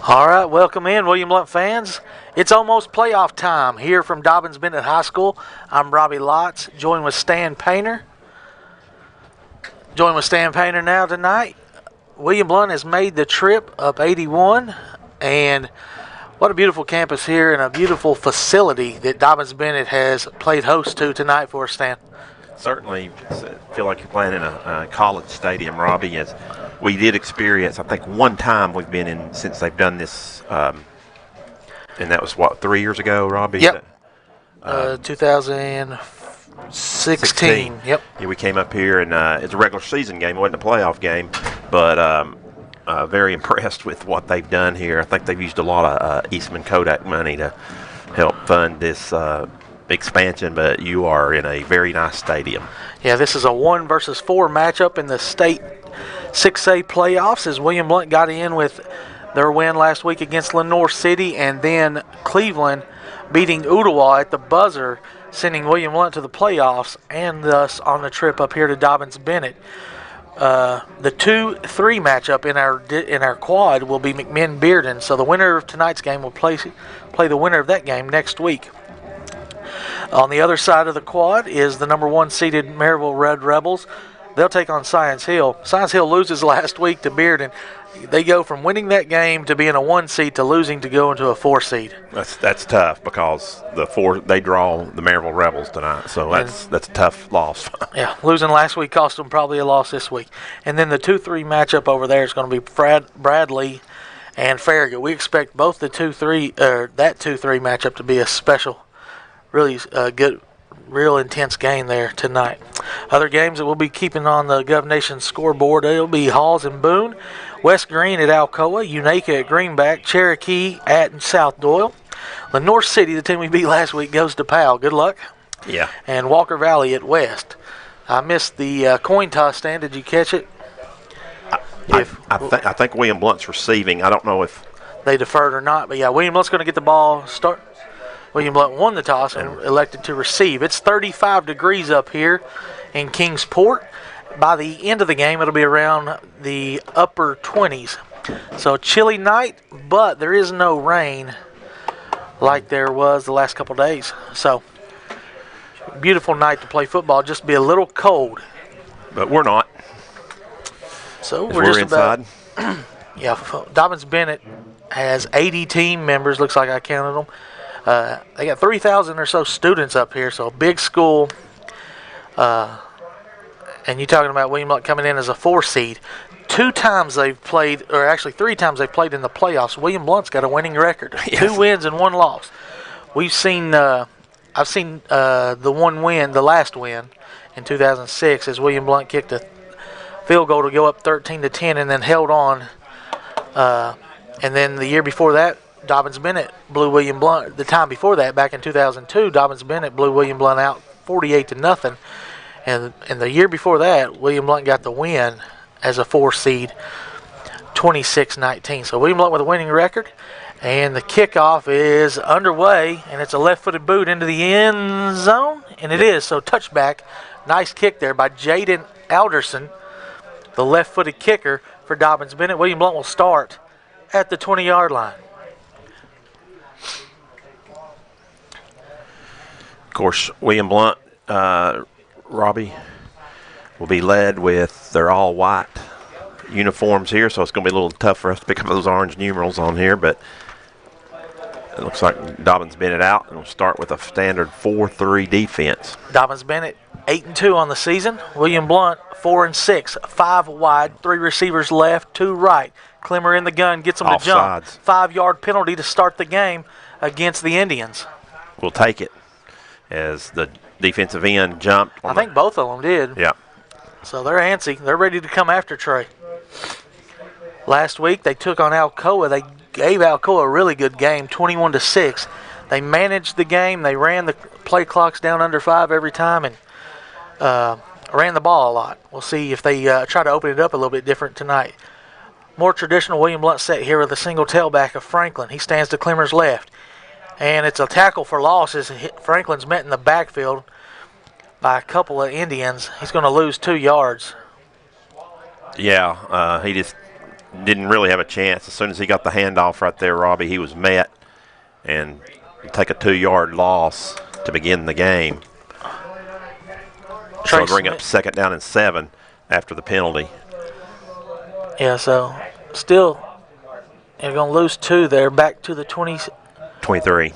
All right, welcome in, William Blount fans. It's almost playoff time here from Dobyns-Bennett High School. I'm Robbie Lotz, joined with Stan Painter. Now tonight. William Blount has made the trip up 81, and what a beautiful campus here and a beautiful facility that Dobyns-Bennett has played host to tonight for us, Stan. Certainly feel like you're playing in a college stadium, Robbie. As we did experience, I think one time we've been in since they've done this, and that was, 3 years ago, Robbie? Yep. 2016. Yep. Yeah, we came up here, and it's a regular season game. It wasn't a playoff game, but very impressed with what they've done here. I think they've used a lot of Eastman Kodak money to help fund this expansion, but you are in a very nice stadium. Yeah, this is a 1 versus 4 matchup in the state 6A playoffs as William Blount got in with their win last week against Lenoir City, and then Cleveland beating Ottawa at the buzzer, sending William Blount to the playoffs and thus on the trip up here to Dobyns-Bennett. The 2-3 matchup in our quad will be McMinn-Bearden, so the winner of tonight's game will play the winner of that game next week. On the other side of the quad is the number 1 seeded Maryville Red Rebels. They'll take on Science Hill. Science Hill loses last week to Bearden. They go from winning that game to being a 1 seed to losing to go into a 4 seed. That's tough because they draw the Maryville Rebels tonight, so that's a tough loss. Yeah, losing last week cost them probably a loss this week. And then the 2-3 matchup over there is going to be Bradley and Farragut. We expect both that 2-3 matchup to be a special, really good, real intense game there tonight. Other games that we'll be keeping on the Gov Nation scoreboard, it'll be Halls and Boone, West Green at Alcoa, Unaka at Greenback, Cherokee at South Doyle. Lenoir City, the team we beat last week, goes to Powell. Good luck. Yeah. And Walker Valley at West. I missed the coin toss, Stan. Did you catch it? I think William Blount's receiving. I don't know if they deferred or not, but yeah, William Blount's going to get the ball start. William Blount won the toss and elected to receive. It's 35 degrees up here in Kingsport. By the end of the game, it'll be around the upper 20s. So chilly night, but there is no rain like there was the last couple days. So beautiful night to play football. Just be a little cold. But we're not. So we're just inside. Yeah, Dobyns-Bennett has 80 team members. Looks like I counted them. They got 3,000 or so students up here, so a big school. And you're talking about William Blount coming in as a 4 seed. 2 times they've played, or actually 3 times they've played in the playoffs. William Blount's got a winning record. Yes. 2 wins and 1 loss. I've seen the 1 win, the last win in 2006, as William Blount kicked a field goal to go up 13-10 and then held on. And then the year before that, Dobyns-Bennett blew William Blount. The time before that, back in 2002, Dobyns-Bennett blew William Blount out 48-0. And the year before that, William Blount got the win as a 4 seed, 26-19. So William Blount with a winning record. And the kickoff is underway, and it's a left-footed boot into the end zone. And it is, so touchback. Nice kick there by Jaden Alderson, the left-footed kicker for Dobyns-Bennett. William Blount will start at the 20-yard line. Of course, William Blount, Robbie, will be led with their all-white uniforms here, so it's going to be a little tough for us to pick up those orange numerals on here, but it looks like Dobyns-Bennett out, and we'll start with a standard 4-3 defense. Dobyns-Bennett 8-2 on the season. William Blount 4-6, 5 wide, 3 receivers left, 2 right. Clemmer in the gun gets them to jump. 5-yard penalty to start the game against the Indians. We'll take it as the defensive end jumped. I think both of them did. Yeah. So they're antsy. They're ready to come after Trey. Last week they took on Alcoa. They gave Alcoa a really good game, 21-6. They managed the game. They ran the play clocks down under 5 every time and ran the ball a lot. We'll see if they try to open it up a little bit different tonight. More traditional William Blount set here with a single tailback of Franklin. He stands to Clemmer's left. And it's a tackle for loss as Franklin's met in the backfield by a couple of Indians. He's going to lose 2 yards. Yeah, he just didn't really have a chance. As soon as he got the handoff right there, Robbie, he was met and take a 2-yard loss to begin the game. So it'll bring up 2nd down and 7 after the penalty. Yeah, so still you're going to lose 2 there, back to the 23.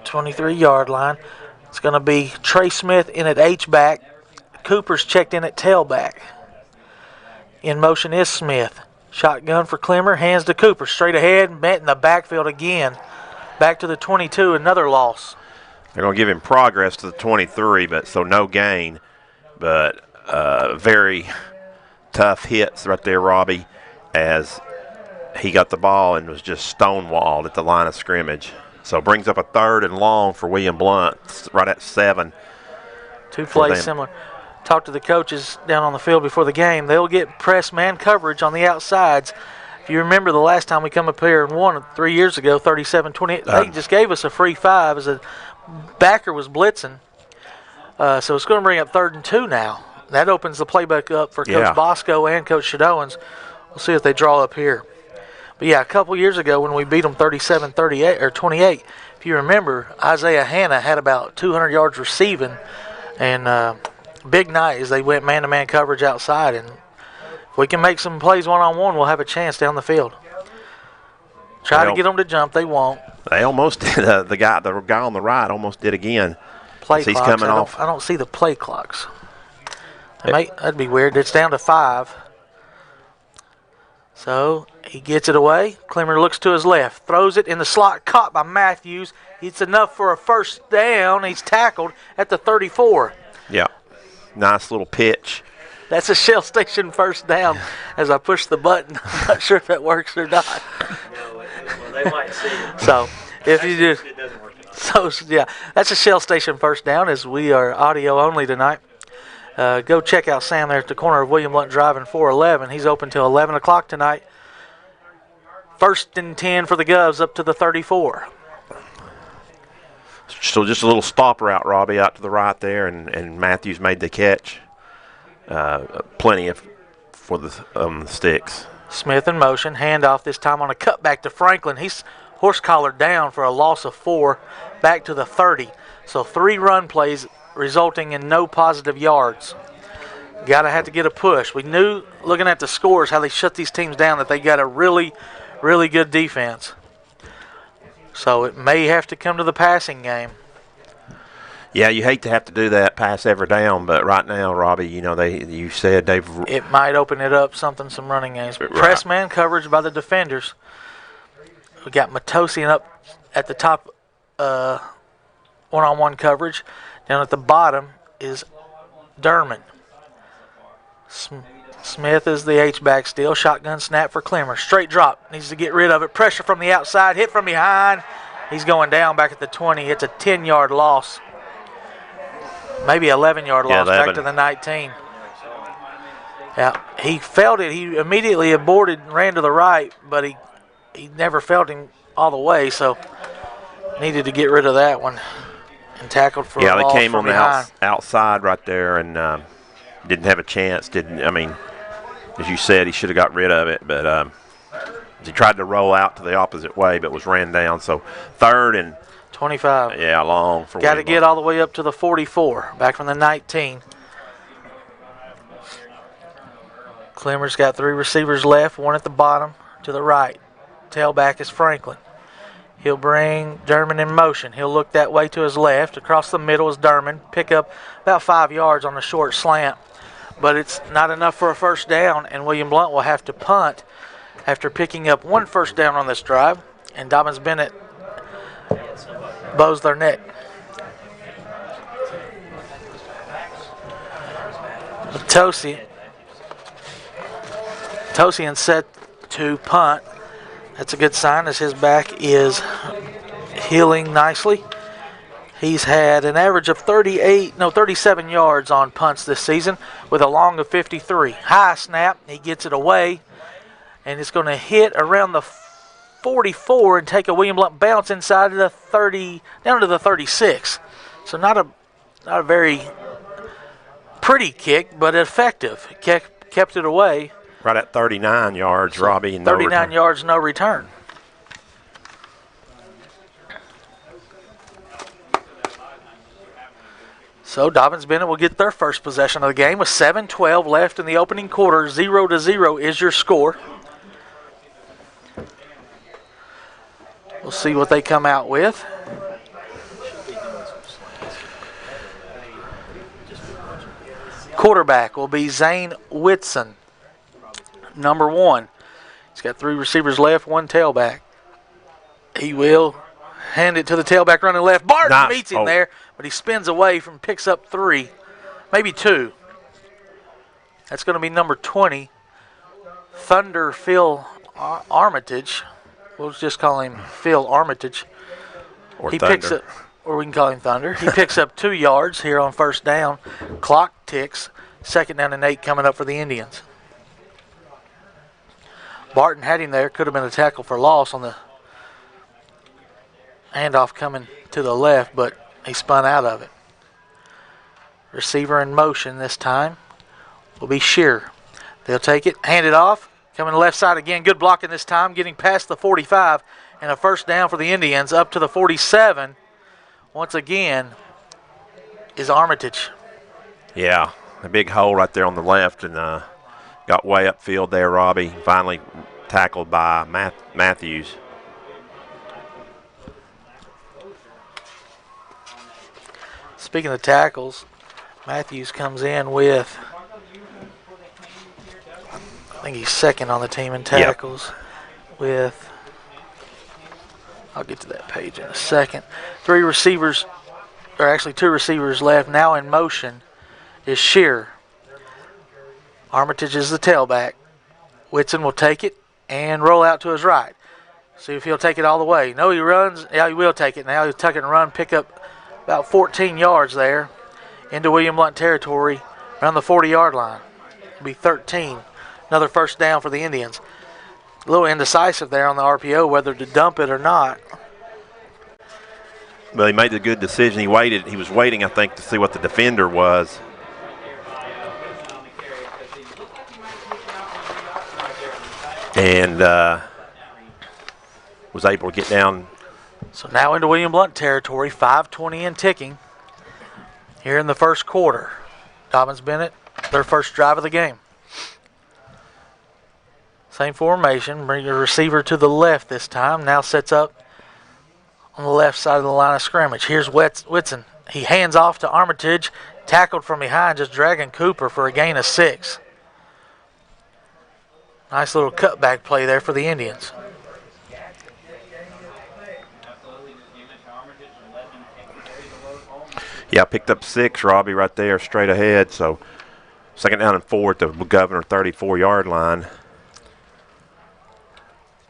23-yard line. It's going to be Trey Smith in at H-back. Cooper's checked in at tailback. In motion is Smith. Shotgun for Clemmer, hands to Cooper. Straight ahead, met in the backfield again. Back to the 22, another loss. They're going to give him progress to the 23, but so no gain. But very tough hits right there, Robbie, as he got the ball and was just stonewalled at the line of scrimmage. So brings up a 3rd and long for William Blount, right at 7. 2 plays similar. Talked to the coaches down on the field before the game. They'll get press man coverage on the outsides. If you remember the last time we come up here and won 3 years ago, 37-28, they just gave us a free 5 as a backer was blitzing. So it's going to bring up 3rd and 2 now. That opens the playbook up for Coach Bosco and Coach Shadowins. We'll see if they draw up here. But, yeah, a couple years ago when we beat them 37-38 or 28, if you remember, Isaiah Hanna had about 200 yards receiving. And big night as they went man-to-man coverage outside. And if we can make some plays one-on-one, we'll have a chance down the field. Try to get them to jump. They won't. They almost did. The guy on the right almost did again. Play he's clocks. coming off. I don't see the play clocks. That'd be weird. It's down to 5. So he gets it away. Clemmer looks to his left, throws it in the slot, caught by Matthews. It's enough for a 1st down. He's tackled at the 34. Yeah, nice little pitch. That's a Shell Station 1st down. As I push the button, I'm not sure if that works or not. Well, they might see it. So if you do, It doesn't work. so yeah, that's a Shell Station 1st down. As we are audio only tonight. Go check out Sam there at the corner of William Blount Drive and 411. He's open till 11 o'clock tonight. 1st and 10 for the Govs up to the 34. So just a little stop route, Robbie, out to the right there, and Matthews made the catch. Plenty for the sticks. Smith in motion, handoff this time on a cutback to Franklin. He's horse-collared down for a loss of 4, back to the 30. So 3 run plays resulting in no positive yards. Have to get a push. We knew, looking at the scores, how they shut these teams down, that they got a really, really good defense. So it may have to come to the passing game. Yeah, you hate to have to do that, pass every down, but right now, Robbie, you said they've. It might open it up some running games. Right. Press man coverage by the defenders. We got Matosian up at the top, one-on-one coverage. Down at the bottom is Derman. Smith is the H-back still. Shotgun snap for Clemmer. Straight drop. Needs to get rid of it. Pressure from the outside. Hit from behind. He's going down back at the 20. It's a 10-yard loss. Maybe 11-yard loss 11. back to the 19. Yeah, he felt it. He immediately aborted and ran to the right, but he never felt him all the way, so needed to get rid of that one. And tackled for a loss they came from on behind. the outside right there and didn't have a chance. As you said, he should have got rid of it, but he tried to roll out to the opposite way, but was ran down. So 3rd and 25. Yeah, long for. Got to get all the way up to the 44, back from the 19. Clemmer's got 3 receivers left, 1 at the bottom to the right. Tailback is Franklin. He'll bring Derman in motion. He'll look that way to his left. Across the middle is Derman. Pick up about 5 yards on the short slant. But it's not enough for a 1st down, and William Blount will have to punt after picking up 1 1st down on this drive. And Dobyns-Bennett bows their net. Tosian set to punt. That's a good sign as his back is healing nicely. He's had an average of 37 yards on punts this season with a long of 53. High snap, he gets it away, and it's going to hit around the 44 and take a William Blount bounce inside of the 30, down to the 36. So not a very pretty kick, but effective. Kept it away. Right at 39 yards, So Robbie. And no 39 return. yards, no return. So Dobyns-Bennett will get their first possession of the game with 7:12 left in the opening quarter. 0-0 is your score. We'll see what they come out with. Quarterback will be Zane Whitson, number 1. He's got 3 receivers left, 1 tailback. He will hand it to the tailback running left. Barton Nice. meets him there, but he spins away from picks up 3, maybe 2. That's going to be number 20, Thunder Phil Armitage. We'll just call him Phil Armitage. Or He Thunder. picks up, or we can call him Thunder. He picks up 2 yards here on first down. Clock ticks. 2nd down and 8 coming up for the Indians. Barton had him there. Could have been a tackle for loss on the handoff coming to the left, but he spun out of it. Receiver in motion this time will be Shearer. They'll take it, hand it off. Coming to the left side again. Good blocking this time. Getting past the 45 and a first down for the Indians up to the 47. Once again is Armitage. Yeah, a big hole right there on the left, and got way upfield there, Robbie. Finally tackled by Matthews. Speaking of tackles, Matthews comes in with, I think he's 2nd on the team in tackles with, I'll get to that page in a second. 3 receivers, or actually 2 receivers left. Now in motion is Shearer. Armitage is the tailback. Whitson will take it and roll out to his right. See if he'll take it all the way. No, he runs. Yeah, he will take it. Now he'll tuck it and run, pick up about 14 yards there into William Blount territory around the 40-yard line. It'll be 13. Another first down for the Indians. A little indecisive there on the RPO whether to dump it or not. But he made the good decision. He waited. He was waiting, I think, to see what the defender was. And was able to get down. So now into William Blount territory, 5:20 and ticking here in the first quarter. Dobyns-Bennett, their first drive of the game. Same formation, bring your receiver to the left this time. Now sets up on the left side of the line of scrimmage. Here's Whitson. He hands off to Armitage, tackled from behind, just dragging Cooper for a gain of 6. Nice little cutback play there for the Indians. Yeah, picked up 6, Robbie, right there, straight ahead. So 2nd down and 4 at the Governor 34-yard line.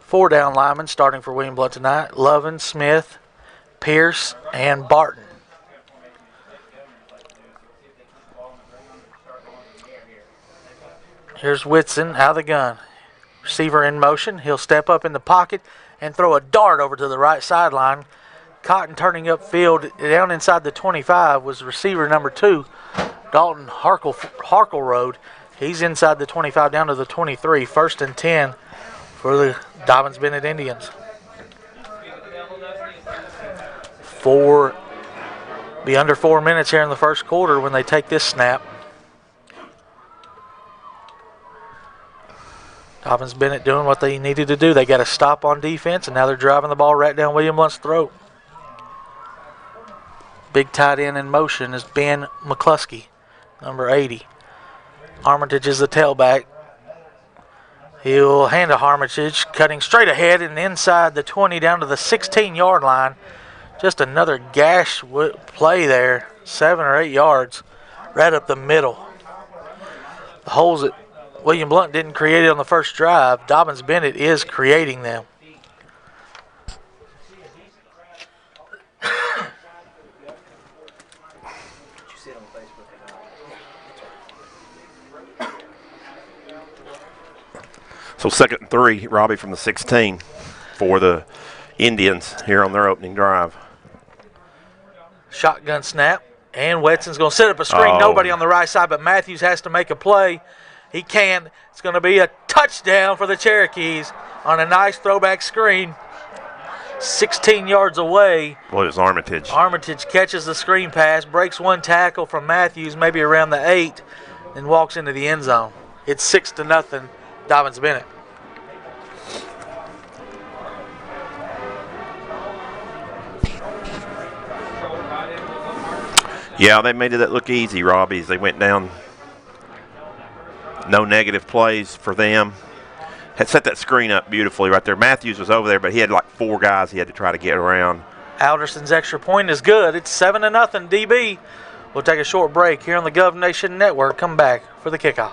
4 down linemen starting for William Blount tonight. Lovin, Smith, Pierce, and Barton. Here's Whitson out of the gun. Receiver in motion. He'll step up in the pocket and throw a dart over to the right sideline. Cotton turning upfield down inside the 25 was receiver number 2, Dalton Harkleroad. He's inside the 25 down to the 23. 1st and 10 for the Dobyns-Bennett Indians. Be under 4 minutes here in the first quarter when they take this snap. Dobyns-Bennett doing what they needed to do. They got a stop on defense, and now they're driving the ball right down William Blount's throat. Big tight end in motion is Ben McCluskey, number 80. Armitage is the tailback. He'll hand to Armitage, cutting straight ahead and inside the 20 down to the 16-yard line. Just another gash play there, 7 or 8 yards, right up the middle. The holes that William Blount didn't create it on the first drive, Dobyns-Bennett is creating them. So 2nd and 3, Robbie, from the 16 for the Indians here on their opening drive. Shotgun snap, and Whitson's going to set up a screen. Oh. Nobody on the right side, but Matthews has to make a play. He can. It's going to be a Touchdown for the Cherokees on a nice throwback screen. 16 yards away. Well, it was Armitage. Armitage catches the screen pass, breaks one tackle from Matthews, maybe around the 8, and walks into the end zone. It's 6-0, Dobyns-Bennett. Yeah, they made it look easy, Robbie, as they went down. No negative plays for them. Had set that screen up beautifully right there. Matthews was over there, but he had like 4 guys he had to try to get around. Alderson's extra point is good. It's 7-0, DB. We'll take a short break here on the Gov Nation Network. Come back for the kickoff.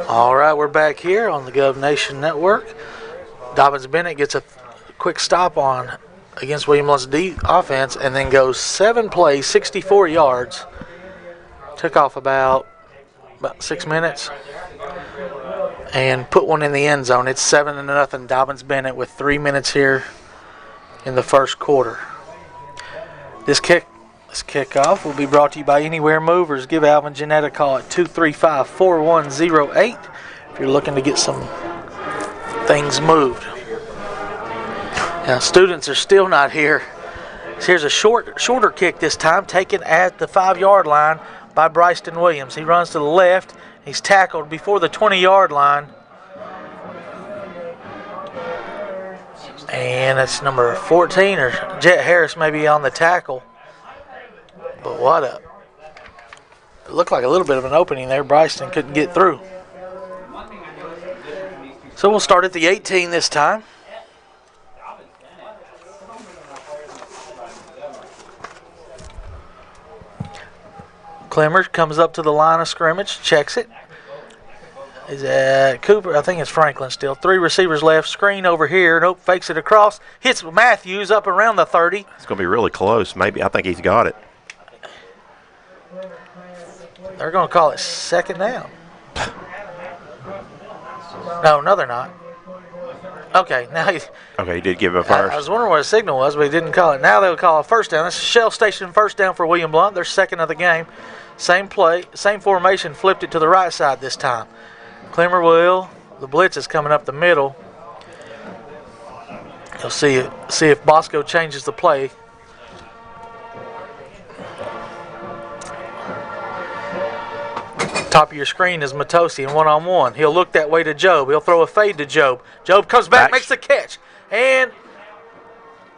All right, we're back here on the Gov Nation Network. Dobyns-Bennett gets a quick stop on against William Blount's offense and then goes 7 plays, 64 yards. Took off about 6 minutes and put one in the end zone. It's 7-0 Dobyns-Bennett with 3 minutes here in the first quarter. This kickoff will be brought to you by Anywhere Movers. Give Alvin Jeanette a call at 235-4108 if you're looking to get some things moved. Now, students are still not here. Here's a shorter kick this time, taken at the 5-yard line by Bryson Williams. He runs to the left. He's tackled before the 20-yard line. And that's number 14, or Jet Harris may be on the tackle. But it looked like a little bit of an opening there. Bryson couldn't get through. So we'll start at the 18 this time. Clemmer comes up to the line of scrimmage, checks it. Is that Cooper? I think it's Franklin still. 3 receivers left. Screen over here. Nope, fakes it across. Hits Matthews up around the 30. It's going to be really close. Maybe. I think he's got it. They're going to call it second down. No, they're not. Okay, now Okay, he did give him a first. I was wondering what a signal was, but he didn't call it. Now they'll call a first down. This is Shell Station first down for William Blount. Their second of the game. Same play, same formation, flipped it to the right side this time. Clemmer will. The blitz is coming up the middle. You'll see if Bosco changes the play. Top of your screen is Matosi in one-on-one. He'll look that way to Job. He'll throw a fade to Job. Job comes back, makes the catch. And,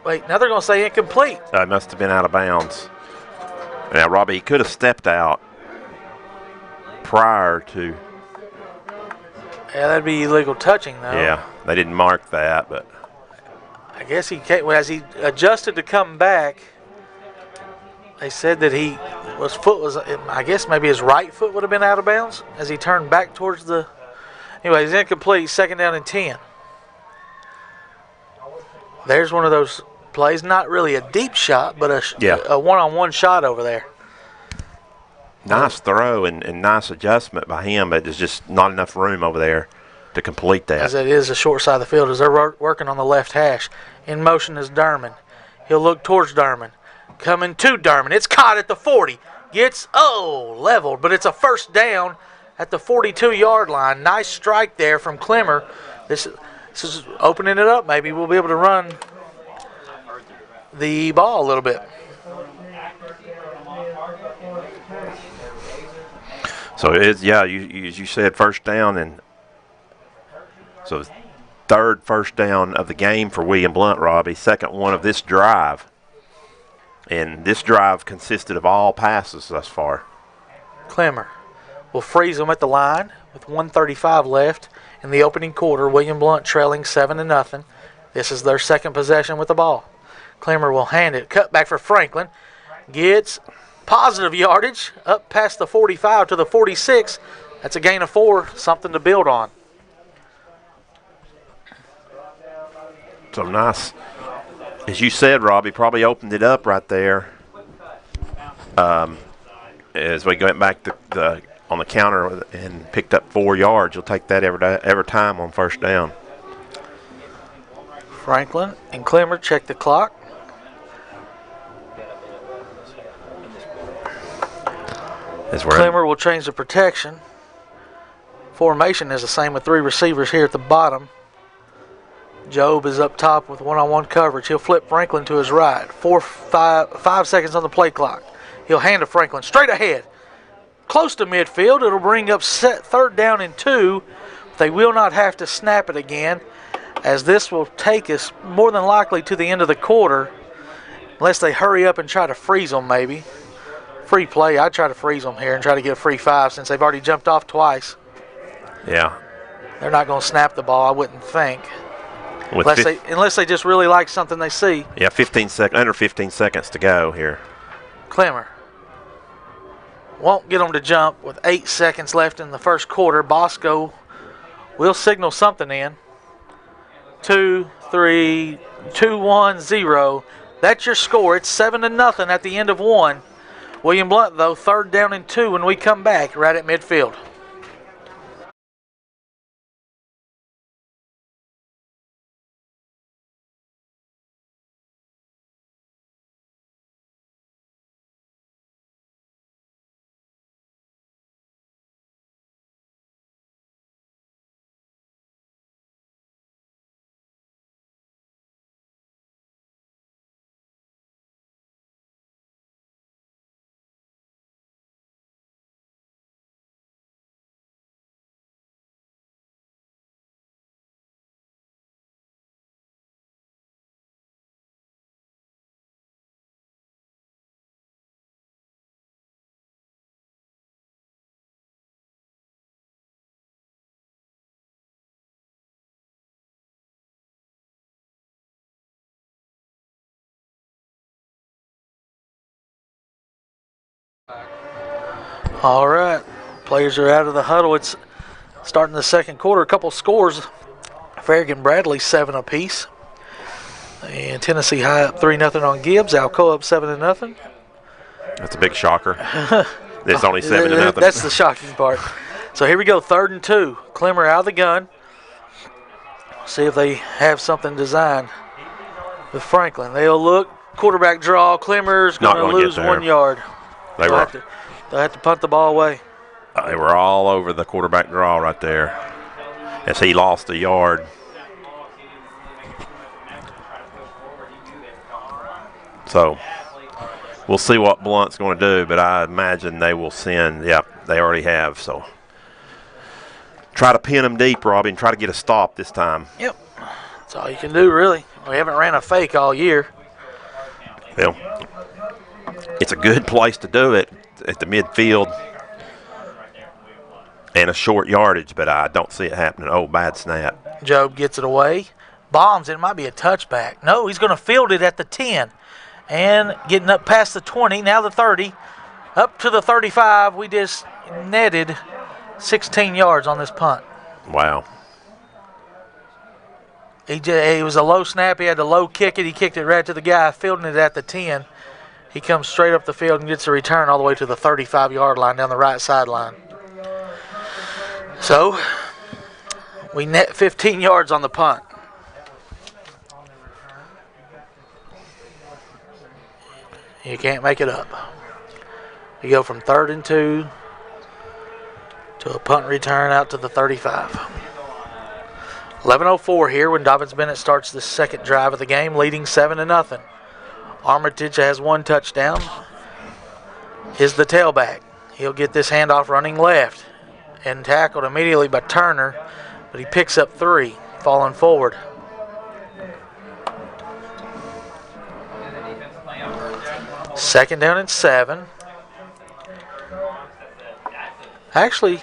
wait, now they're going to say incomplete. It must have been out of bounds. Now, Robbie, he could have stepped out prior to. Yeah, that'd be illegal touching, though. Yeah, they didn't mark that, but. I guess as he adjusted to come back, they said that his foot was, I guess maybe his right foot would have been out of bounds as he turned back towards the. Anyway, he's incomplete, second down and 10. There's one of those plays, not really a deep shot, but a one-on-one shot over there. Nice throw and nice adjustment by him, but there's just not enough room over there to complete that. As it is the short side of the field, as they're working on the left hash. In motion is Derman. He'll look towards Derman. Coming to Derman. It's caught at the 40. Gets, leveled, but it's a first down at the 42-yard line. Nice strike there from Clemmer. This is opening it up. Maybe we'll be able to run the ball a little bit. So it's as you said, first down, and so third first down of the game for William Blount, Robbie. Second one of this drive, and this drive consisted of all passes thus far. Clemmer will freeze them at the line with 1:35 left in the opening quarter. William Blount trailing 7-0. This is their second possession with the ball. Clemmer will hand it. Cut back for Franklin. Gets positive yardage up past the 45 to the 46. That's a gain of 4, something to build on. So nice. As you said, Robbie, probably opened it up right there. As we went back on the counter and picked up 4 yards, you'll take that every time on first down. Franklin and Clemmer check the clock. Clemmer will change the protection. Formation is the same with 3 receivers here at the bottom. Job is up top with one-on-one coverage. He'll flip Franklin to his right. 5 seconds on the play clock. He'll hand to Franklin straight ahead. Close to midfield. It'll bring up third down and 2. They will not have to snap it again, as this will take us more than likely to the end of the quarter, unless they hurry up and try to freeze them maybe. Free play. I'd try to freeze them here and try to get a free 5 since they've already jumped off twice. Yeah. They're not going to snap the ball, I wouldn't think. Unless they just really like something they see. Yeah, under 15 seconds to go here. Clemmer won't get them to jump with 8 seconds left in the first quarter. Bosco will signal something in. 2, 3, 2, 1, 0. That's your score. It's 7-0 at the end of 1. William Blount, though, third down and 2 when we come back right at midfield. All right, players are out of the huddle. It's starting the second quarter. A couple scores. Farragut Bradley 7 apiece. And Tennessee High up 3-0 on Gibbs. Alcoa up 7-0. That's a big shocker. It's only 7-0. That's the shocking part. So here we go, 3rd and 2. Clemmer out of the gun. See if they have something designed with Franklin. They'll look. Quarterback draw. Clemmer's going to lose 1 yard. They'll have to punt the ball away. They were all over the quarterback draw right there as he lost a yard. So we'll see what Blount's going to do, but I imagine they will send. Yeah, they already have. So try to pin them deep, Robbie, and try to get a stop this time. Yep. That's all you can do, really. We haven't ran a fake all year. Well, it's a good place to do it at the midfield and a short yardage, but I don't see it happening. Oh, bad snap. Job gets it away. Bombs, it might be a touchback. No, he's going to field it at the 10. And getting up past the 20, now the 30, up to the 35. We just netted 16 yards on this punt. Wow. It was a low snap. He had to low kick it. He kicked it right to the guy fielding it at the 10. He comes straight up the field and gets a return all the way to the 35-yard line down the right sideline. So we net 15 yards on the punt. You can't make it up. You go from 3rd and 2 to a punt return out to the 35. 11:04 here when Dobyns-Bennett starts the second drive of the game, leading 7-0. Armitage has 1 touchdown. Is the tailback. He'll get this handoff running left and tackled immediately by Turner, but he picks up 3, falling forward. Second down and 7. Actually,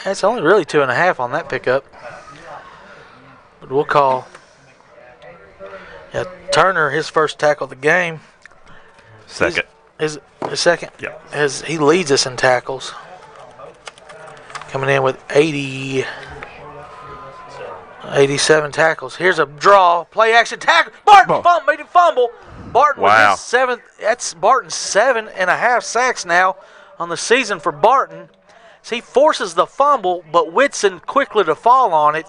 it's only really 2.5 on that pickup. But we'll call Turner his first tackle of the game. Second. His second? Yep. As he leads us in tackles. Coming in with 87 tackles. Here's a draw. Play action tackle. Barton made him fumble. Barton with his 7th. That's Barton's 7.5 sacks now on the season for Barton. So he forces the fumble, but Whitson quickly to fall on it.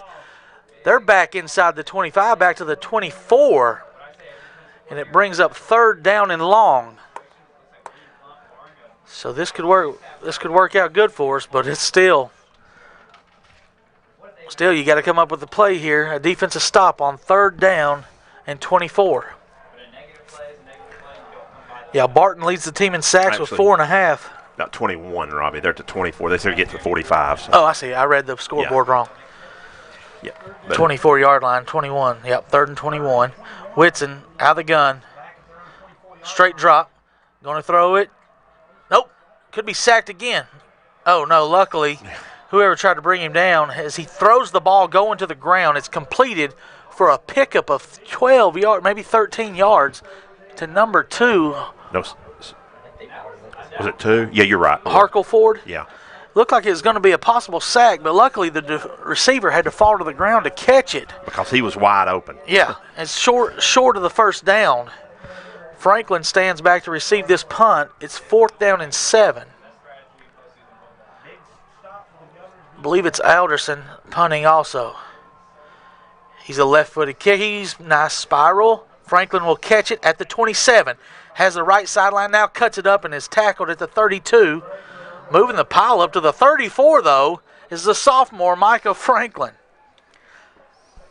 They're back inside the 25, back to the 24. And it brings up 3rd down and long. So this could work out good for us, but it's still you got to come up with a play here, a defensive stop on 3rd down and 24. Yeah, Barton leads the team in sacks with 4.5. About 21, Robbie. They're at the 24. They said get to 45. So. Oh, I see. I read the scoreboard wrong. Yeah. 24-yard line, 21. Yep, 3rd and 21. Whitson out of the gun. Straight drop. Going to throw it. Nope. Could be sacked again. Oh, no. Luckily, whoever tried to bring him down, as he throws the ball going to the ground, it's completed for a pickup of 12 yards, maybe 13 yards to number 2. No. Was it 2? Yeah, you're right. Harkleford. Yeah. Looked like it was going to be a possible sack, but luckily the receiver had to fall to the ground to catch it. Because he was wide open. Yeah, it's short of the 1st down. Franklin stands back to receive this punt. It's 4th down and 7. I believe it's Alderson punting also. He's a left-footed kick. He's nice spiral. Franklin will catch it at the 27. Has the right sideline now, cuts it up and is tackled at the 32. Moving the pile up to the 34, though, is the sophomore, Micah Franklin.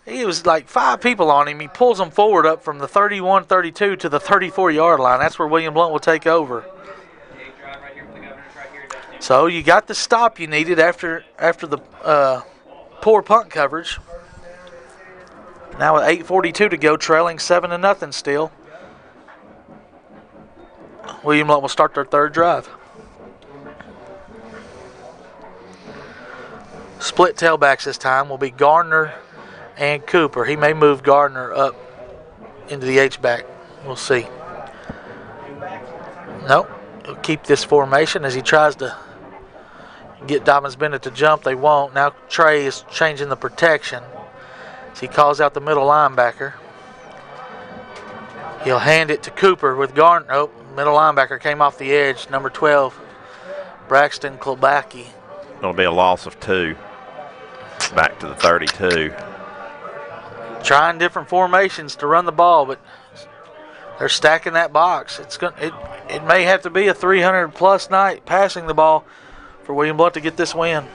He was like 5 people on him. He pulls them forward up from the 31-32 to the 34-yard line. That's where William Blount will take over. So you got the stop you needed after the poor punt coverage. Now with 8:42 to go, trailing 7-0 still. William Blount will start their 3rd drive. Split tailbacks this time will be Gardner and Cooper. He may move Gardner up into the H-back. We'll see. Nope. He'll keep this formation as he tries to get Dobyns-Bennett to jump. They won't. Now Trey is changing the protection as he calls out the middle linebacker. He'll hand it to Cooper with Gardner. Oh, middle linebacker came off the edge. Number 12, Braxton Klobacki. It'll be a loss of 2. Back to the 32. Trying different formations to run the ball, but they're stacking that box. It may have to be a 300-plus night passing the ball for William Blount to get this win.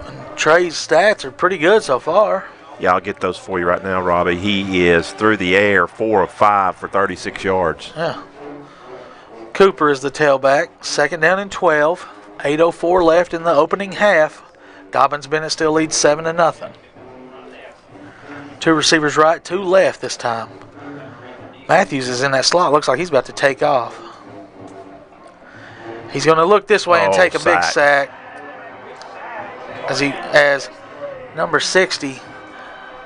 And Trey's stats are pretty good so far. Yeah, I'll get those for you right now, Robbie. He is through the air 4 of 5 for 36 yards. Yeah. Cooper is the tailback. 2nd down and 12. 8:04 left in the opening half. Dobyns-Bennett still leads 7-0. 2 receivers right, 2 left this time. Matthews is in that slot. Looks like he's about to take off. He's going to look this way and take a big sack. As number 60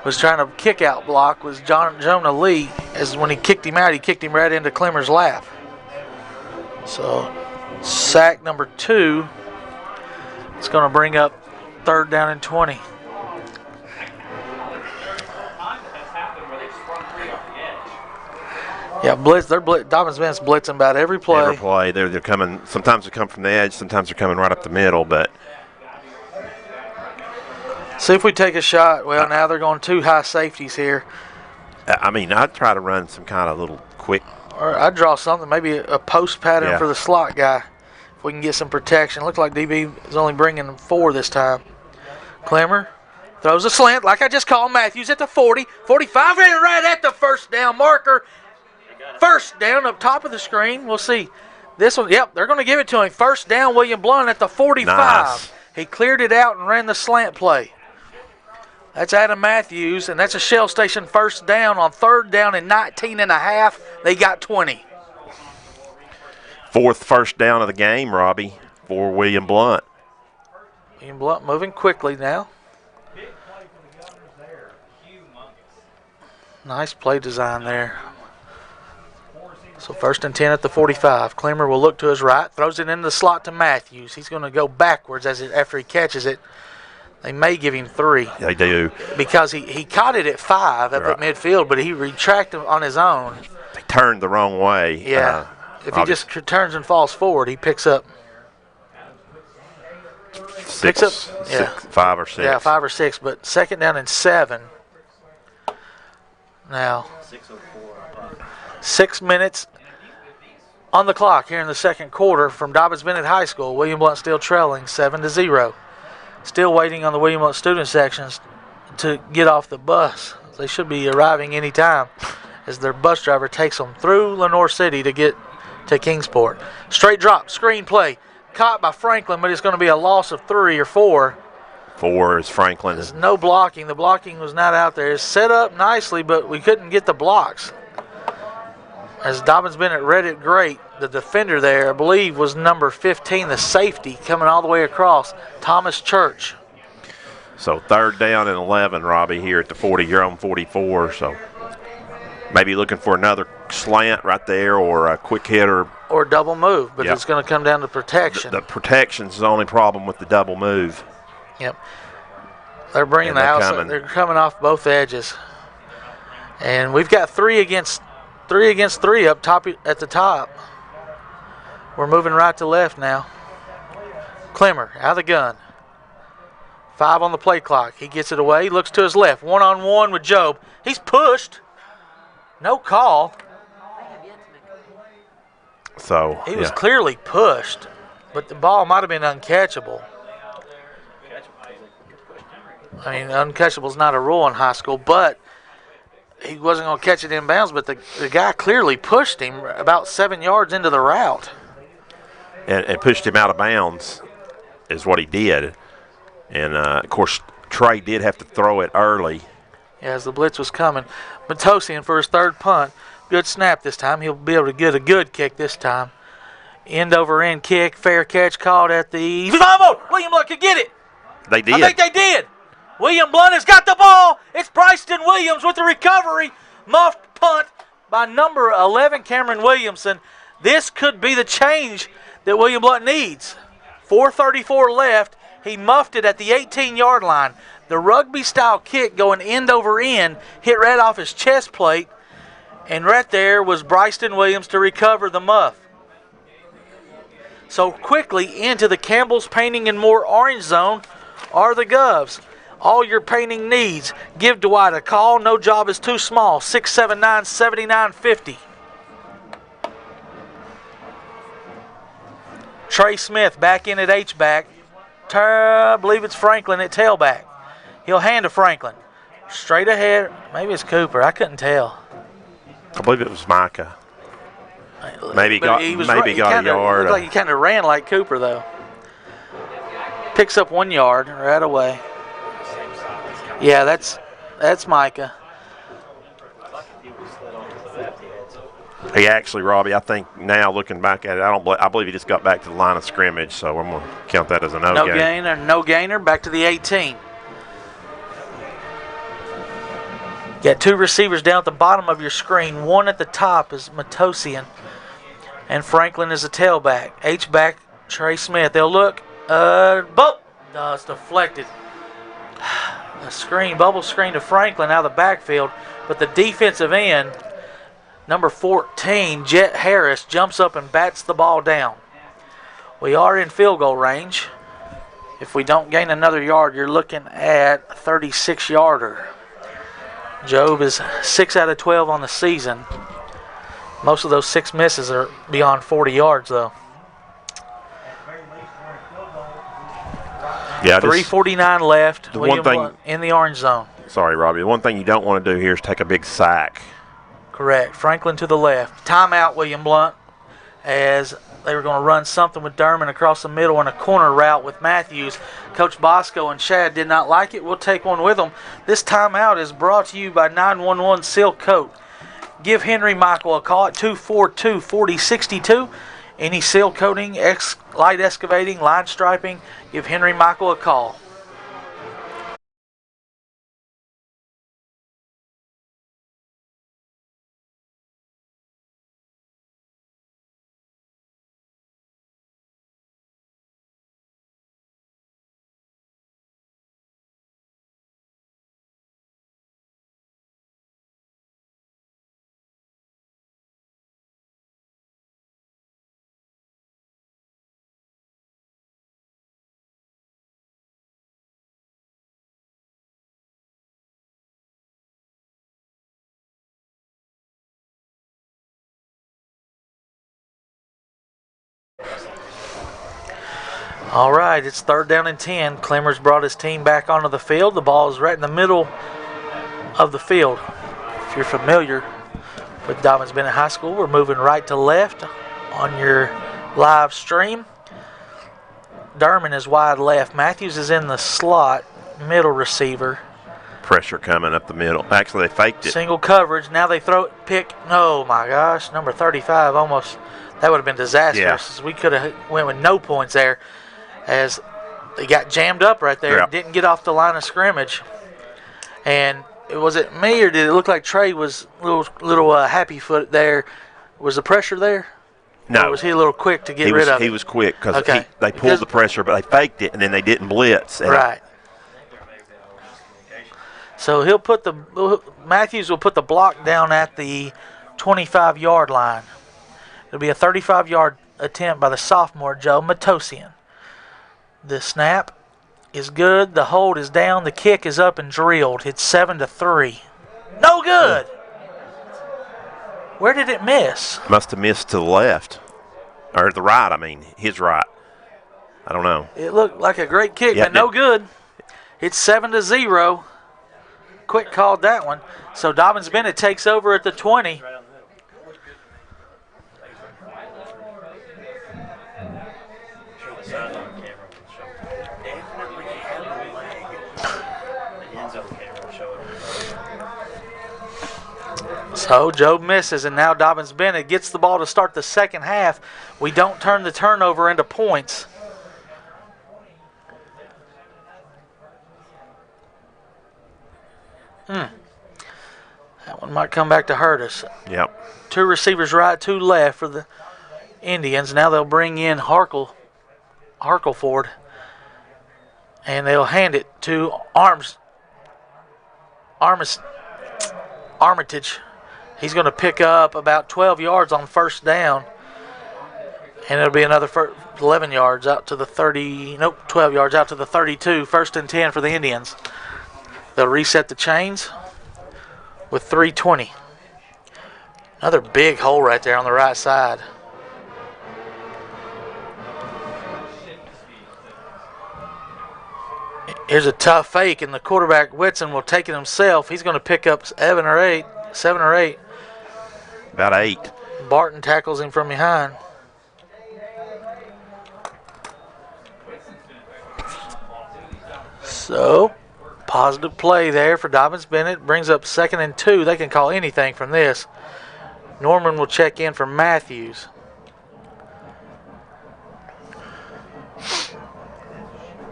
was trying to kick out block was Jonah Lee. As when he kicked him out, he kicked him right into Clemmer's lap. So sack number 2. It's going to bring up 3rd down and 20. Yeah, Dobyns-Bennett's blitzing about every play. Every play. They're coming. Sometimes they come from the edge. Sometimes they're coming right up the middle. But see if we take a shot. Well, now they're going 2 high safeties here. I mean, I'd try to run some kind of little quick. Or I'd draw something, maybe a post pattern for the slot guy. If we can get some protection. Looks like DB is only bringing 4 this time. Clemmer throws a slant, like I just called Matthews at the 40, 45, and right at the 1st down marker. First down up top of the screen. We'll see. This one, yep, they're going to give it to him. First down, William Blount at the 45. Nice. He cleared it out and ran the slant play. That's Adam Matthews, and that's a Shell Station first down on 3rd down and 19 and a half. They got 20. 4th first down of the game, Robbie, for William Blount. William Blount moving quickly now. Nice play design there. So 1st and 10 at the 45. Clemmer will look to his right, throws it into the slot to Matthews. He's going to go backwards after he catches it. They may give him 3. They do. Because he caught it at 5 up at midfield, but he retracted on his own. He turned the wrong way. Yeah. If he just turns and falls forward, he picks up. 5 or 6. Yeah, 5 or 6, but 2nd down and 7. Now, 6 minutes on the clock here in the 2nd quarter from Dobyns-Bennett High School. William Blount still trailing 7-0. Still waiting on the William Blount student sections to get off the bus. They should be arriving any time as their bus driver takes them through Lenoir City to get to Kingsport. Straight drop, screen play. Caught by Franklin, but it's going to be a loss of 3 or 4. 4 is Franklin. There's no blocking. The blocking was not out there. It's set up nicely, but we couldn't get the blocks. As Dobyns-Bennett read it great, the defender there, I believe, was number 15, the safety, coming all the way across, Thomas Church. So 3rd down and 11, Robbie, here at the 40. You're on 44, so maybe looking for another slant right there or a quick hit or double move, but it's going to come down to protection. The protection's the only problem with the double move. Yep. They're bringing the outside. They're coming off both edges. And we've got 3 against 3 up top at the top. We're moving right to left now. Clemmer out of the gun. 5 on the play clock. He gets it away, looks to his left. 1-on-1 with Job. He's pushed. No call. So he was clearly pushed, but the ball might have been uncatchable. I mean, uncatchable is not a rule in high school, but he wasn't going to catch it inbounds, but the guy clearly pushed him about 7 yards into the route. And pushed him out of bounds is what he did. And, of course, Trey did have to throw it early. Yeah, as the blitz was coming. Matosian for his 3rd punt. Good snap this time. He'll be able to get a good kick this time. End-over-end kick. Fair catch called at the 5. William Blount could get it. They did. I think they did. William Blount has got the ball. It's Bryston Williams with the recovery. Muffed punt by number 11, Cameron Williamson. This could be the change that William Blount needs. 4:34 left. He muffed it at the 18-yard line. The rugby-style kick going end over end hit right off his chest plate, and right there was Bryston Williams to recover the muff. So quickly into the Campbell's Painting and More orange zone are the Govs. All your painting needs. Give Dwight a call. No job is too small. 679-7950. Trey Smith back in at H-back. I believe it's Franklin at tailback. He'll hand to Franklin. Straight ahead. Maybe it's Cooper. I couldn't tell. I believe it was Micah. Maybe got a yard. Looked like he kind of ran like Cooper, though. Picks up 1 yard right away. Yeah, that's Micah. He actually, Robbie, I think now looking back at it, I believe he just got back to the line of scrimmage, so I'm going to count that as a no gain. No gainer, back to the 18. Got 2 receivers down at the bottom of your screen. One at the top is Matosian, and Franklin is a tailback. H-back, Trey Smith. They'll look. It's deflected. Bubble screen to Franklin out of the backfield, but the defensive end, number 14, Jet Harris, jumps up and bats the ball down. We are in field goal range. If we don't gain another yard, you're looking at a 36-yarder. Job is 6 out of 12 on the season. Most of those 6 misses are beyond 40 yards, though. Yeah, 3:49 left. The one thing in the orange zone. Sorry, Robbie. The one thing you don't want to do here is take a big sack. Correct. Franklin to the left. Timeout, William Blount, as they were going to run something with Derman across the middle in a corner route with Matthews. Coach Bosco and Shad did not like it. We'll take one with them. This timeout is brought to you by 911 Silk Coat. Give Henry Michael a call at 242-4062. Any seal coating, light excavating, line striping, give Henry Michael a call. All right, it's 3rd down and 10. Clemmer's brought his team back onto the field. The ball is right in the middle of the field. If you're familiar with Dobyns-Bennett High School, we're moving right to left on your live stream. Derman is wide left. Matthews is in the slot, middle receiver. Pressure coming up the middle. Actually, they faked it. Single coverage. Now they throw it, pick. Oh, my gosh. Number 35 almost. That would have been disastrous. Yeah. We could have went with no points there as they got jammed up right there. Yep. Didn't get off the line of scrimmage. And was it me or did it look like Trey was a little happy foot there? Was the pressure there? No. Or was he a little quick to get rid of it? He was quick because they pulled the pressure, but they faked it, and then they didn't blitz. Right. So Matthews will put the block down at the 25-yard line. It'll be a 35-yard attempt by the sophomore, Joe Matosian. The snap is good. The hold is down. The kick is up and drilled. It's 7-3. No good. Where did it miss? Must have missed to the left. Or the right, I mean. His right. I don't know. It looked like a great kick, but no good. It's 7-0. Quick called that one. So Dobyns-Bennett takes over at the 20. So Joe misses, and now Dobyns-Bennett gets the ball to start the second half. We don't turn the turnover into points. That one might come back to hurt us. Yep. 2 receivers right, 2 left for the Indians. Now they'll bring in Harkleford, and they'll hand it to Armitage. He's going to pick up about 12 yards on first down, and it'll be another 11 yards out to the 12 yards out to the 32. 1st and 10 for the Indians. They'll reset the chains with 3:20. Another big hole right there on the right side. Here's a tough fake, and the quarterback, Whitson, will take it himself. He's going to pick up 7 or 8. About 8. Barton tackles him from behind. So, positive play there for Dobyns-Bennett. Brings up 2nd and 2. They can call anything from this. Norman will check in for Matthews.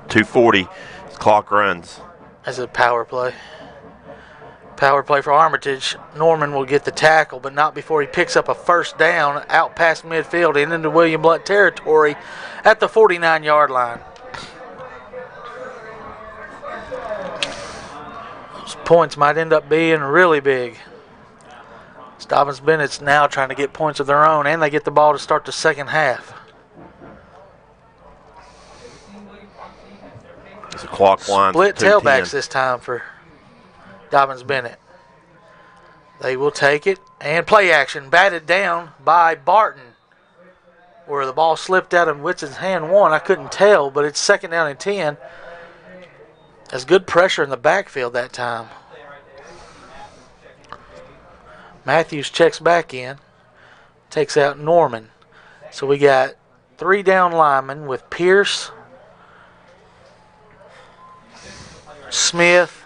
.240. Clock runs. That's a power play. Power play for Armitage. Norman will get the tackle, but not before he picks up a first down out past midfield and into William Blount territory at the 49-yard line. Those points might end up being really big. Dobyns-Bennett's now trying to get points of their own, and they get the ball to start the second half. It's a clock line. Split tailbacks this time for Dobyns-Bennett. They will take it, and play action batted down by Barton, where the ball slipped out of Whitson's hand. I couldn't tell, but it's 2nd down and 10. There's good pressure in the backfield that time. Matthews checks back in, takes out Norman. So we got 3 down linemen with Pierce, Smith,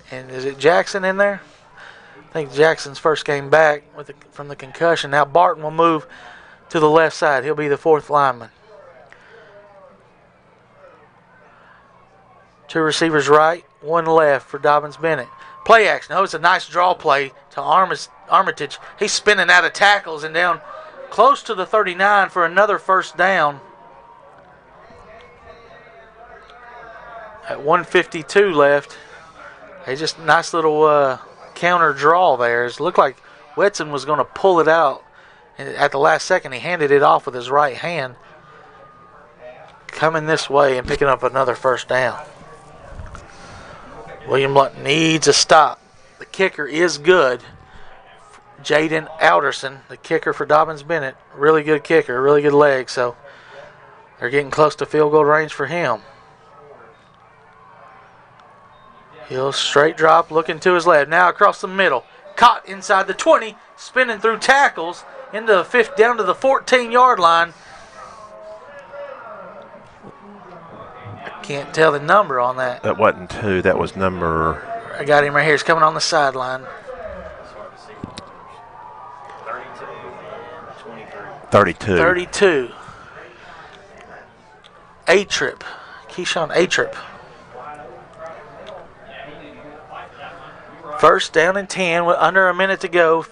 and is it Jackson in there? I think Jackson's first game back from the concussion. Now Barton will move to the left side. He'll be the 4th lineman. 2 receivers right, 1 left for Dobyns-Bennett. Play action. Oh, it's a nice draw play to Armitage. He's spinning out of tackles and down close to the 39 for another first down. At 1:52 left. It's just a nice little counter draw there. It looked like Whitson was going to pull it out. And at the last second, he handed it off with his right hand. Coming this way and picking up another first down. William Blount needs a stop. The kicker is good. Jaden Alderson, the kicker for Dobyns-Bennett. Really good kicker, really good leg. So they're getting close to field goal range for him. He'll straight drop, looking to his left. Now across the middle. Caught inside the 20, spinning through tackles into the 5th, down to the 14-yard line. Can't tell the number on that. That wasn't 2. That was number. I got him right here. He's coming on the sideline. 32. 32. A-Trip. Keyshawn A-Trip. First down and 10 with under a minute to go.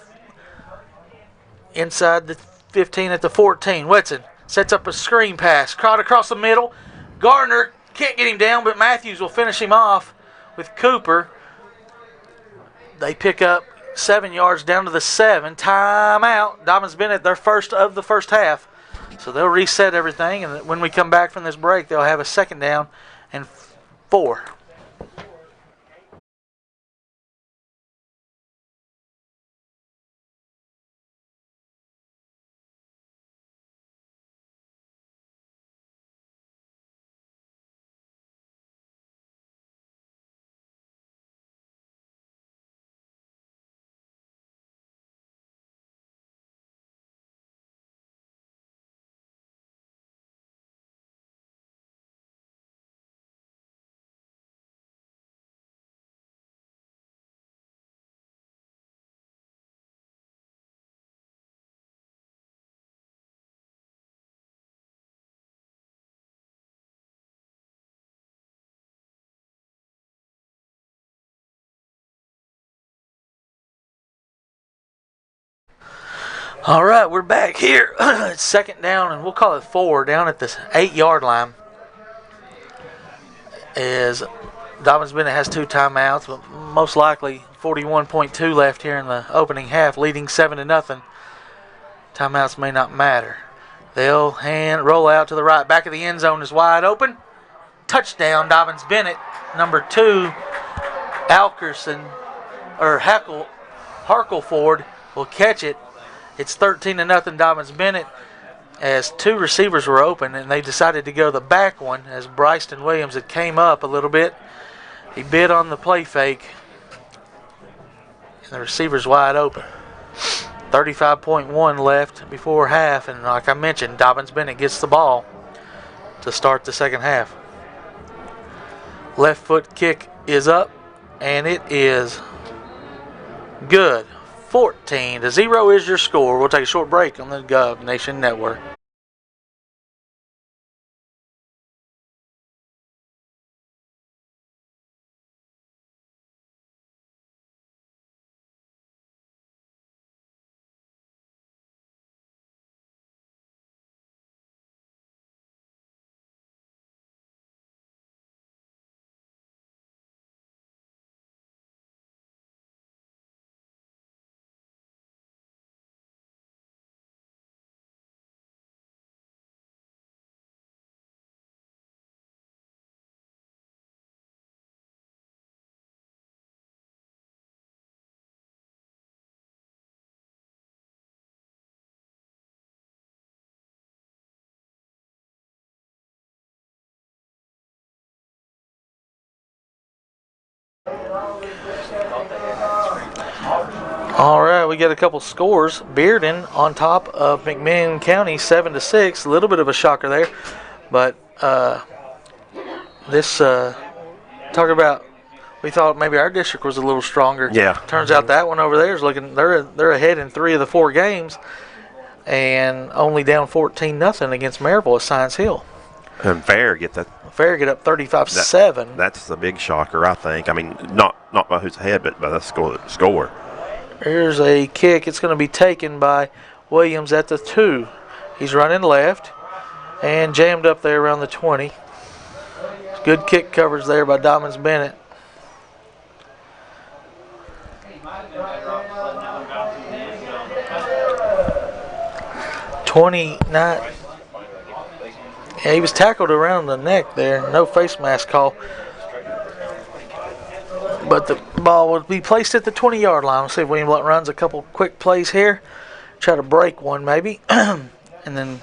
Inside the 15 at the 14. Whitson sets up a screen pass. Caught across the middle. Gardner can't get him down, but Matthews will finish him off with Cooper. They pick up 7 yards down to the 7. Timeout. Dobyns-Bennett, their first of the first half. So they'll reset everything, and when we come back from this break, they'll have a 2nd down and 4. All right, we're back here. It's 2nd down, and we'll call it 4 down at the 8-yard line. As Dobyns-Bennett has 2 timeouts, but most likely 41.2 left here in the opening half, leading 7-0. Timeouts may not matter. They'll roll out to the right. Back of the end zone is wide open. Touchdown, Dobyns-Bennett. Number 2, Harkelford will catch it. It's 13-0 Dobyns-Bennett, as 2 receivers were open, and they decided to go the back one as Bryson Williams had came up a little bit. He bid on the play fake, and the receiver's wide open. 35.1 left before half, and like I mentioned, Dobyns-Bennett gets the ball to start the second half. Left foot kick is up, and it is good. 14-0 is your score. We'll take a short break on the Gov Nation Network. All right, right, we get a couple scores. Bearden on top of McMinn County 7-6. A little bit of a shocker there, but this talk about. We thought maybe our district was a little stronger. Yeah. Turns out that one over there is looking. They're ahead in 3 of the 4 games, and only down 14-0 against Maryville at Science Hill. And Fair get that. Fair get up 35-7. That's the big shocker, I think. I mean, not by who's ahead, but by the score. Here's a kick. It's going to be taken by Williams at the 2. He's running left and jammed up there around the 20. Good kick coverage there by Dobyns-Bennett. Yeah, he was tackled around the neck there. No face mask call. But the ball will be placed at the 20-yard line. We'll see if William Blount runs a couple quick plays here. Try to break one maybe. And then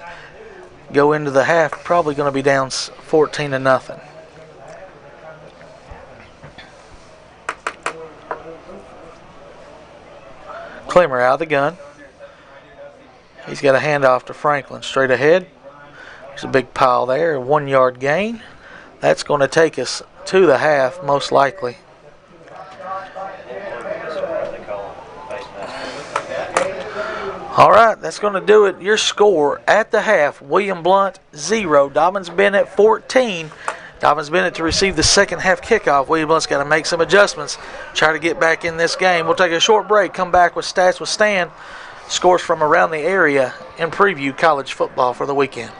go into the half. Probably going to be down 14-0. Clemmer out of the gun. He's got a handoff to Franklin. Straight ahead. There's a big pile there. A 1-yard gain. That's going to take us to the half, most likely. All right, that's going to do it. Your score at the half, William Blount 0, Dobyns-Bennett 14. Dobyns-Bennett to receive the second half kickoff. William Blount's got to make some adjustments, try to get back in this game. We'll take a short break, come back with stats with Stan, scores from around the area, and preview college football for the weekend.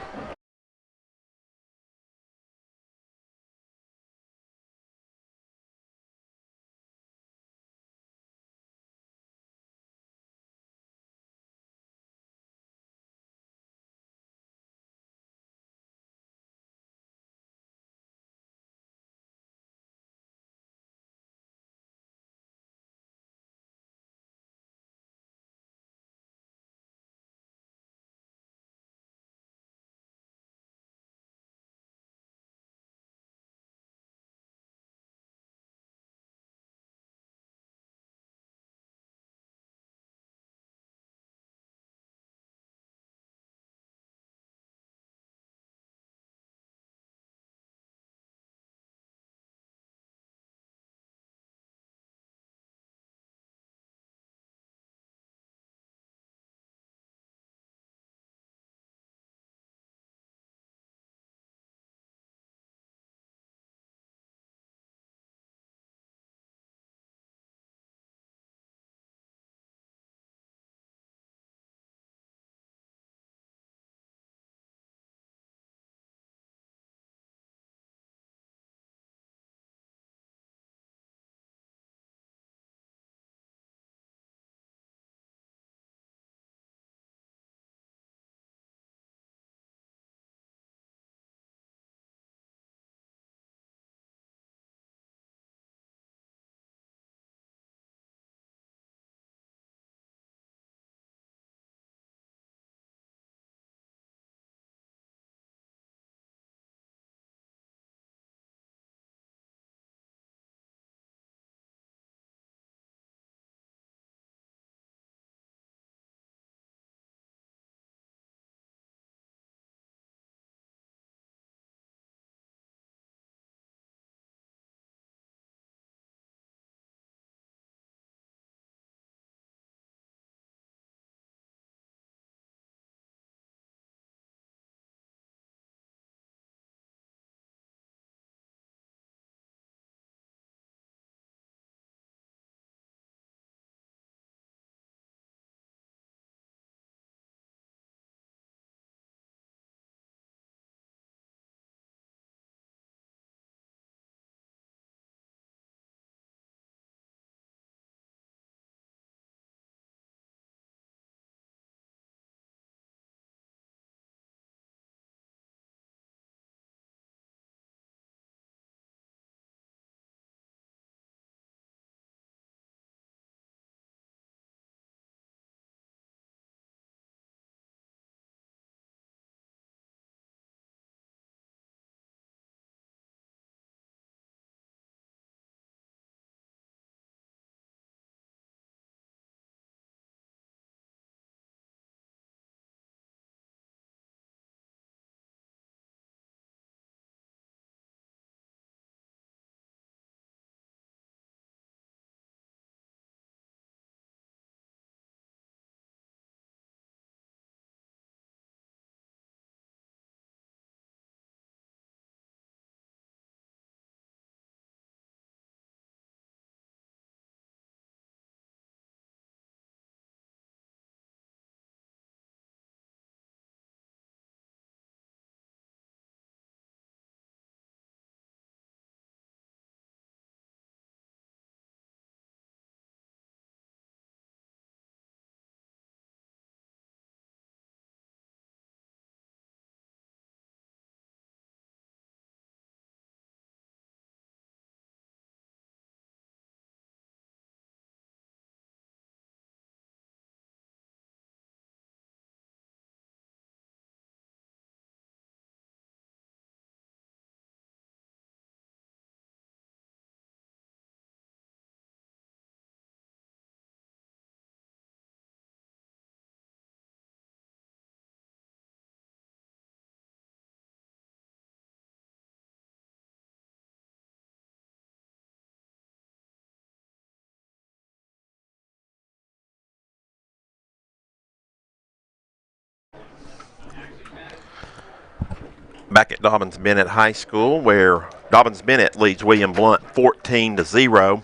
back at Dobyns-Bennett High School, where Dobyns-Bennett leads William Blount 14-0.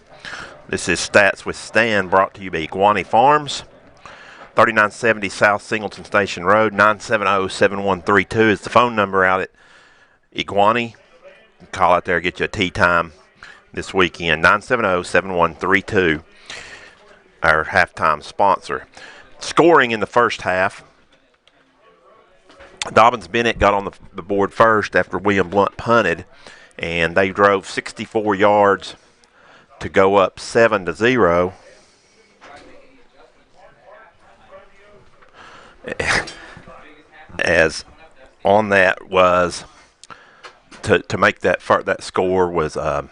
This is Stats with Stan, brought to you by Iguani Farms. 3970 South Singleton Station Road, 970-7132 is the phone number out at Iguani. Call out there, get you a tea time this weekend. 970-7132, our halftime sponsor. Scoring in the first half, Dobyns-Bennett got on the board first after William Blount punted, and they drove 64 yards to go up 7-0. As on that was to make that score was the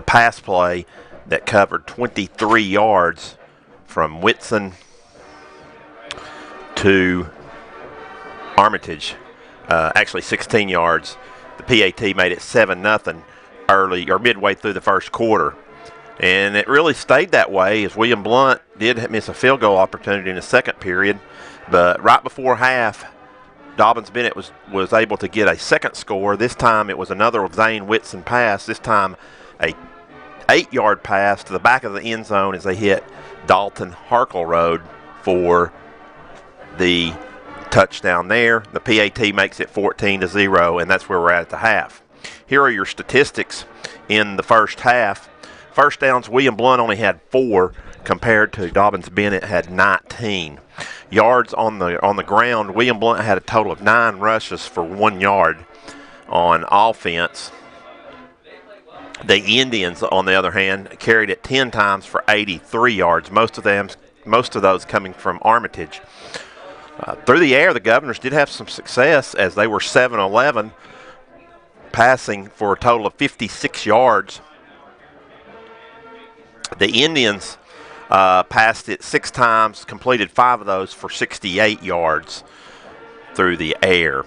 pass play that covered 23 yards from Whitson to Armitage. Actually 16 yards. The PAT made it 7-0 early or midway through the first quarter. And it really stayed that way as William Blount did miss a field goal opportunity in the second period. But right before half, Dobyns-Bennett was able to get a second score. This time it was another Zane Whitson pass. This time a 8-yard pass to the back of the end zone as they hit Dalton Harkleroad for the touchdown there. The PAT makes it 14-0, and that's where we're at the half. Here are your statistics in the first half. First downs, William Blount only had 4 compared to Dobyns-Bennett had 19. Yards on the ground, William Blount had a total of 9 rushes for 1 yard on offense. The Indians, on the other hand, carried it 10 times for 83 yards, most of those coming from Armitage. Through the air, the Governors did have some success as they were 7-11, passing for a total of 56 yards. The Indians passed it 6 times, completed 5 of those for 68 yards through the air.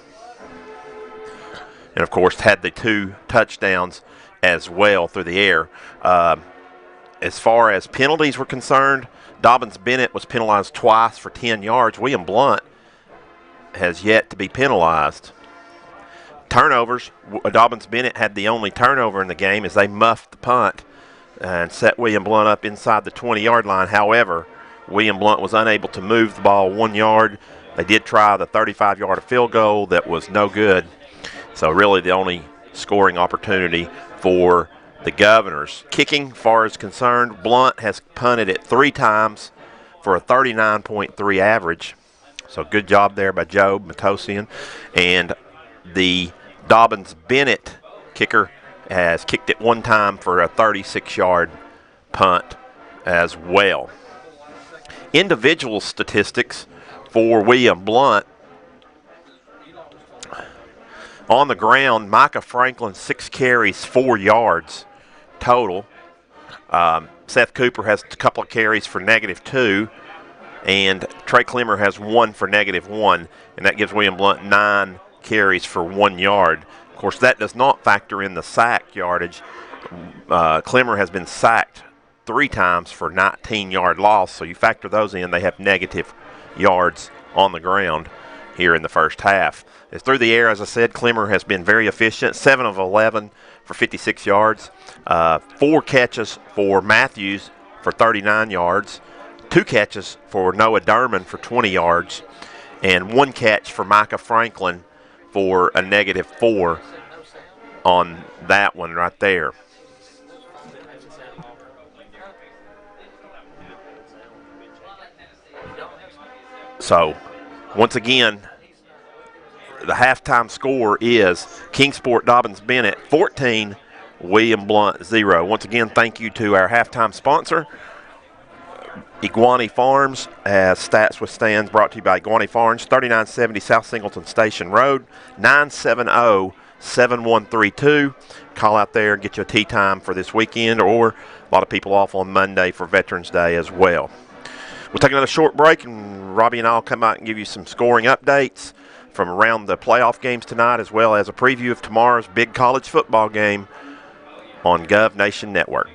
And, of course, had the 2 touchdowns as well through the air. As far as penalties were concerned, Dobyns-Bennett was penalized twice for 10 yards. William Blount has yet to be penalized. Turnovers, Dobyns-Bennett had the only turnover in the game as they muffed the punt and set William Blount up inside the 20-yard line. However, William Blount was unable to move the ball 1 yard. They did try the 35-yard field goal that was no good. So really the only scoring opportunity for the Governors. Kicking, far as concerned, Blount has punted it 3 times for a 39.3 average. So good job there by Joe Matosian. And the Dobyns-Bennett kicker has kicked it 1 time for a 36-yard punt as well. Individual statistics for William Blount. On the ground, Micah Franklin, 6 carries, 4 yards total. Seth Cooper has a couple of carries for -2, and Trey Clemmer has 1 for -1, and that gives William Blount 9 carries for 1 yard. Of course, that does not factor in the sack yardage. Clemmer has been sacked 3 times for 19-yard loss, so you factor those in, they have negative yards on the ground here in the first half. As through the air, as I said, Clemmer has been very efficient, 7 of 11 for 56 yards, 4 catches for Matthews for 39 yards, 2 catches for Noah Derman for 20 yards, and 1 catch for Micah Franklin for a -4 on that one right there. So, once again, the halftime score is Kingsport Dobyns-Bennett 14, William Blount 0. Once again, thank you to our halftime sponsor, Iguani Farms, as Stats with Stands brought to you by Iguani Farms, 3970 South Singleton Station Road, 970-7132. Call out there and get you a tea time for this weekend, or a lot of people off on Monday for Veterans Day as well. We'll take another short break, and Robbie and I will come out and give you some scoring updates from around the playoff games tonight, as well as a preview of tomorrow's big college football game on Gov Nation Network.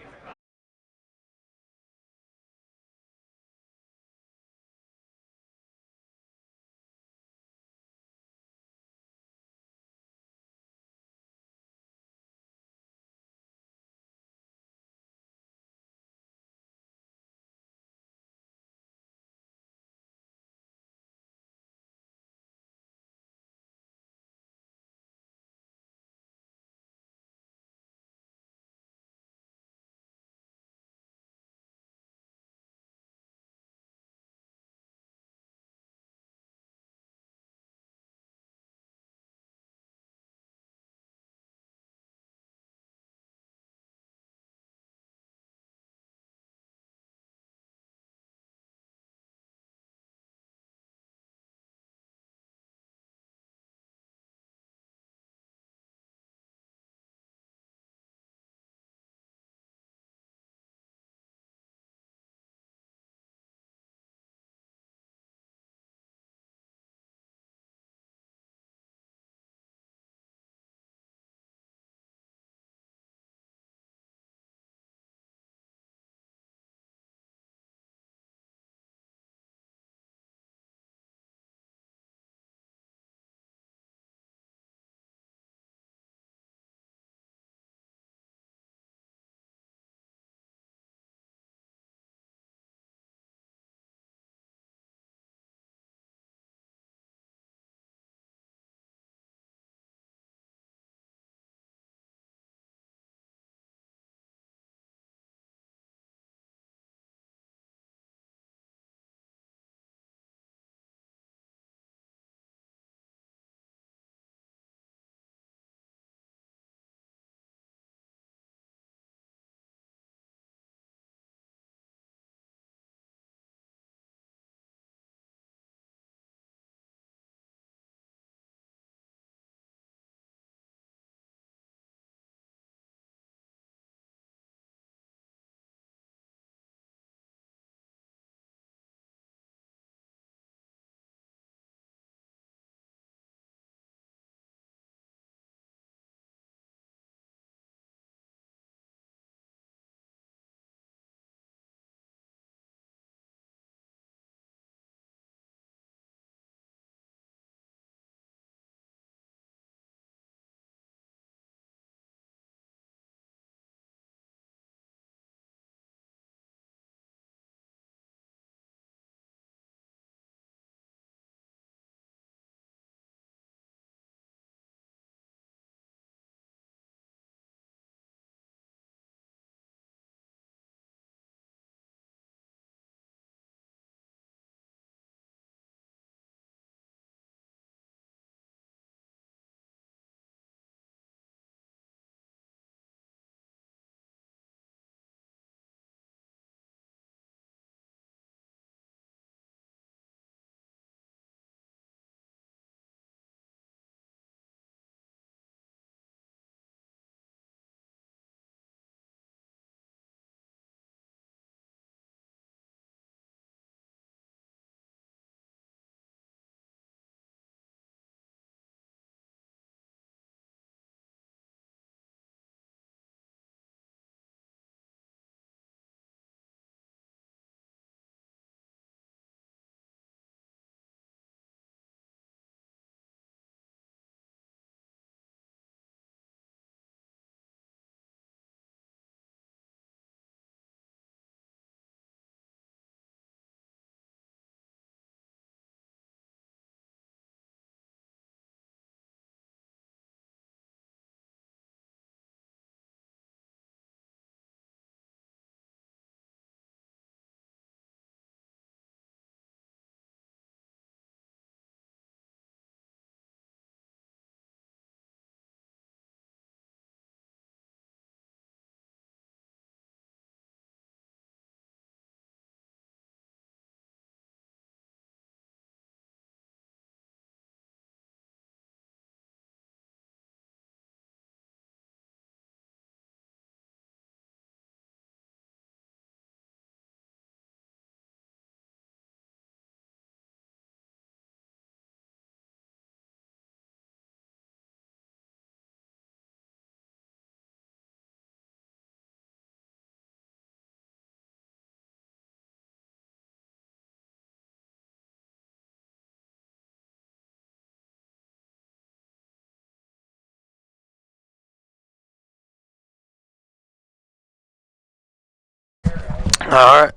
All right.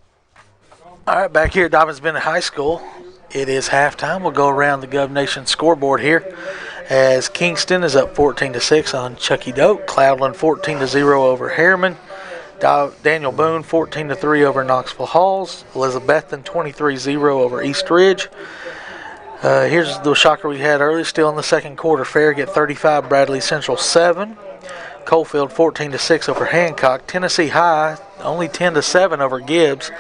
All right, back here at Dobyns-Bennett High School, it is halftime. We'll go around the Gov Nation scoreboard here as Kingston is up 14-6 on Chucky Doak. Cloudland 14-0 over Harriman. Daniel Boone 14-3 over Knoxville Halls. Elizabethton 23-0 over East Ridge. Here's the shocker we had earlier. Still in the second quarter. Farragut 35, Bradley Central 7. Coalfield 14-6 over Hancock. Tennessee High only 10-7 over Gibbs.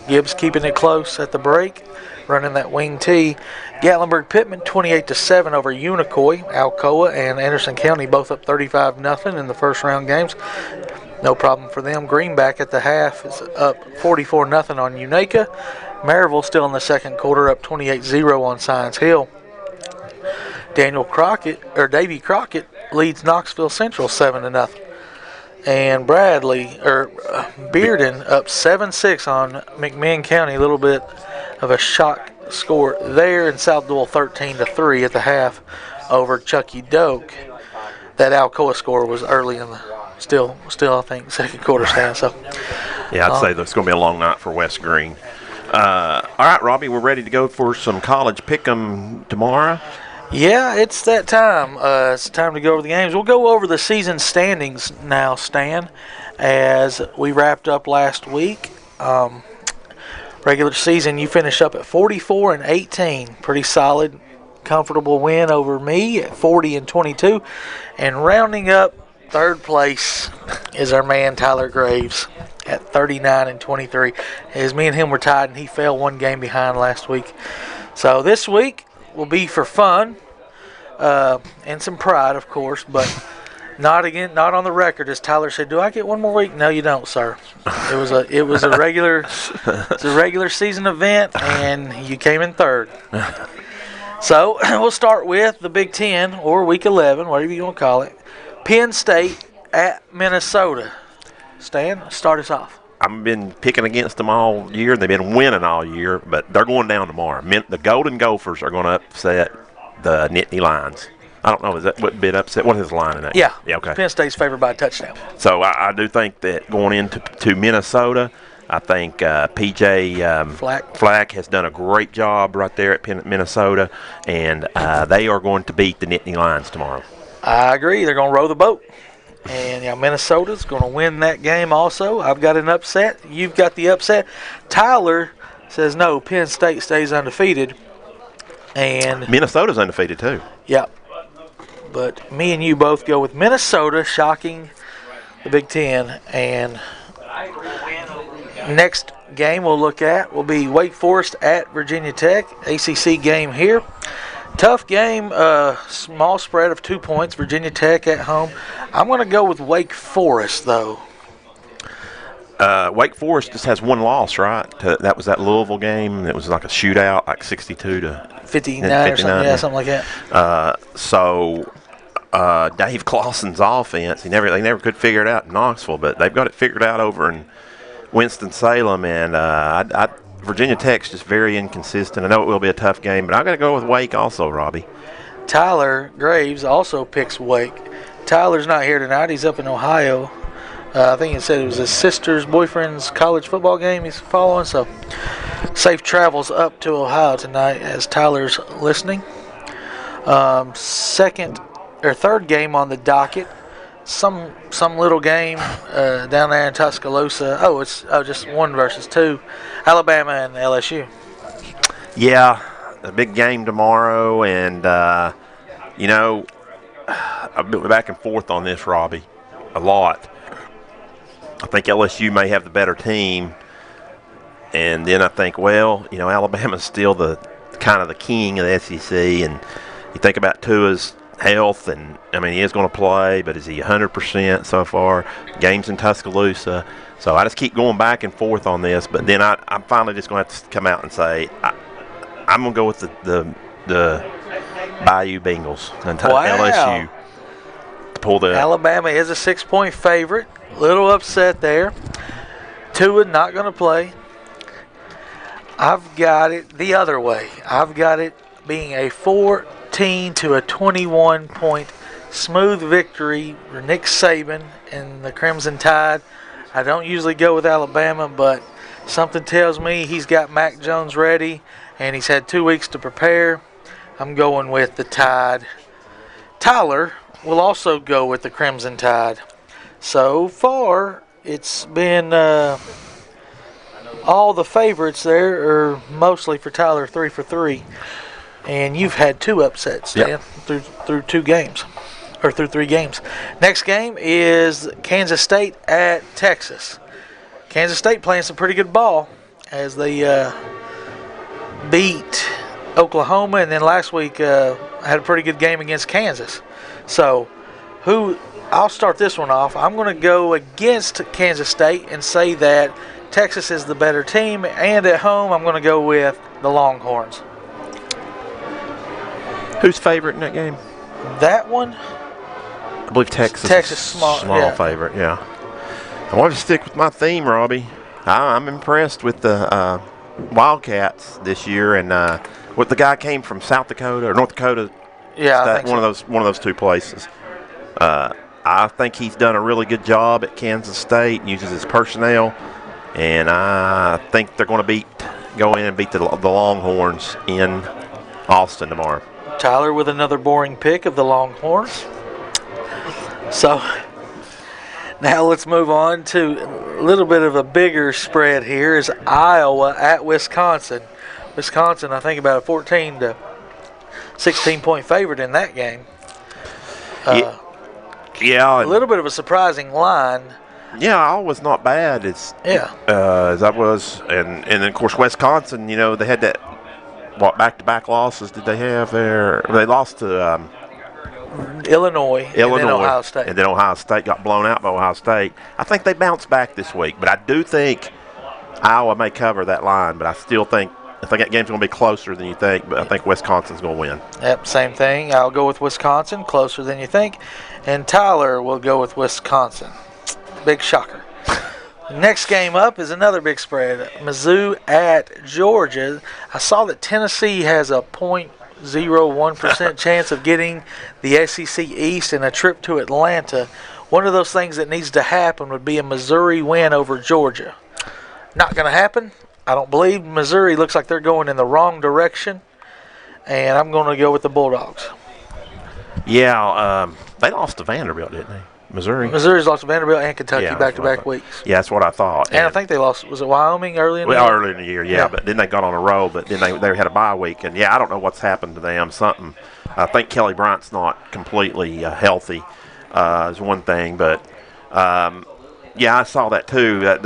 Gibbs keeping it close at the break, running that wing T. Gatlinburg-Pittman 28-7 over Unicoi. Alcoa and Anderson County both up 35-0 in the first round games. No problem for them. Greenback at the half is up 44-0 on Unaka. Maryville still in the second quarter, up 28-0 on Science Hill. Davy Crockett leads Knoxville Central 7-0. And Bearden up 7-6 on McMinn County. A little bit of a shock score there. And South Dual 13-3 at the half over Chucky Doak. That Alcoa score was early in the still I think second quarter stand. So yeah, I'd say that's going to be a long night for West Green. All right, Robbie, we're ready to go for some college pick'em tomorrow. Yeah, it's that time. It's time to go over the games. We'll go over the season standings now, Stan, as we wrapped up last week. Regular season, you finished up at 44-18. Pretty solid, comfortable win over me at 40-22. And rounding up third place is our man Tyler Graves at 39-23. As me and him were tied, and he fell one game behind last week. So this week will be for fun and some pride, of course, but not on the record. As Tyler said, "Do I get one more week?" No, you don't, sir. It was a regular season event, and you came in third. So we'll start with the Big Ten or Week 11, whatever you want to call it. Penn State at Minnesota. Stan, start us off. I've been picking against them all year. They've been winning all year, but they're going down tomorrow. The Golden Gophers are going to upset the Nittany Lions. I don't know, is that what bit upset? What is the line in that? Yeah, okay. Penn State's favored by a touchdown. So I do think that going into Minnesota, I think P.J. Flack has done a great job right there at Minnesota, and they are going to beat the Nittany Lions tomorrow. I agree. They're going to row the boat. And Minnesota's going to win that game also. I've got an upset. You've got the upset. Tyler says no, Penn State stays undefeated. And Minnesota's undefeated too. Yeah. But me and you both go with Minnesota, shocking the Big Ten. And next game we'll look at will be Wake Forest at Virginia Tech. ACC game here. Tough game, small spread of 2 points. Virginia Tech at home. I'm going to go with Wake Forest, though. Wake Forest just has one loss, right? That was that Louisville game. It was like a shootout, like 62-59 or something. Yeah, something like that. So Dave Clawson's offense, they never could figure it out in Knoxville, but they've got it figured out over in Winston-Salem, and Virginia Tech's just very inconsistent. I know it will be a tough game, but I'm going to go with Wake also, Robbie. Tyler Graves also picks Wake. Tyler's not here tonight. He's up in Ohio. I think he said it was his sister's boyfriend's college football game he's following, so safe travels up to Ohio tonight as Tyler's listening. Third game on the docket. Some little game down there in Tuscaloosa. It's just 1 versus 2. Alabama and LSU. Yeah, a big game tomorrow, and I've been back and forth on this, Robbie, a lot. I think LSU may have the better team, and then I think, Alabama's still the kind of the king of the SEC, and you think about Tua's health, and he is going to play, but is he 100% so far? Games in Tuscaloosa, so I just keep going back and forth on this. But then I'm finally just going to have to come out and say I'm going to go with the Bayou Bengals and LSU to pull the. Alabama is a 6-point favorite. Little upset there. Tua not going to play. I've got it the other way. I've got it being a 14 to a 21-point smooth victory for Nick Saban and the Crimson Tide. I don't usually go with Alabama, but Something tells me he's got Mac Jones ready, and he's had 2 weeks to prepare. I'm going with the Tide. Tyler will also go with the Crimson Tide. So far, it's been all the favorites there are mostly for Tyler, 3 for 3. And you've had 2 upsets, Dan, Yep. through 2 games, or through 3 games. Next game is Kansas State at Texas. Kansas State playing some pretty good ball as they beat Oklahoma, and then last week had a pretty good game against Kansas. So, I'll start this one off. I'm going to go against Kansas State and say that Texas is the better team, and at home I'm going to go with the Longhorns. Who's favorite in that game? That one, I believe Texas. Texas is small, yeah. favorite. Yeah. I want to stick with my theme, Robbie. I'm impressed with the Wildcats this year, and what the guy came from South Dakota or North Dakota. yeah, I State, think so. one of those 2 places. I think he's done a really good job at Kansas State, uses his personnel, and I think they're going to go in and beat the Longhorns in Austin tomorrow. Tyler with another boring pick of the Longhorns. So now let's move on to a little bit of a bigger spread here. Is Iowa at Wisconsin. Wisconsin, I think, about a 14 to 16 point favorite in that game. Yeah, A little bit of a surprising line. yeah, I was not bad. As I was, and then of course Wisconsin. They had that. What back-to-back losses did they have there? They lost to Illinois, and then Ohio State. And then Ohio State got blown out by Ohio State. I think they bounced back this week, but I do think Iowa may cover that line. But I still think that game's going to be closer than you think. But I think Wisconsin's going to win. Yep, same thing. I'll go with Wisconsin, closer than you think. And Tyler will go with Wisconsin. Big shocker. Next game up is another big spread. Mizzou at Georgia. I saw that Tennessee has a 0.01% chance of getting the SEC East and a trip to Atlanta. One of those things that needs to happen would be a Missouri win over Georgia. Not going to happen. I don't believe. Missouri looks like they're going in the wrong direction, and I'm going to go with the Bulldogs. Yeah, they lost to Vanderbilt, didn't they? Missouri's lost to Vanderbilt and Kentucky back-to-back weeks. Yeah, that's what I thought. And I think they lost, was it Wyoming early in the year? Early in the year, yeah. But then they got on a roll, but then they had a bye week. And, I don't know what's happened to them. I think Kelly Bryant's not completely healthy is one thing. But, I saw that too.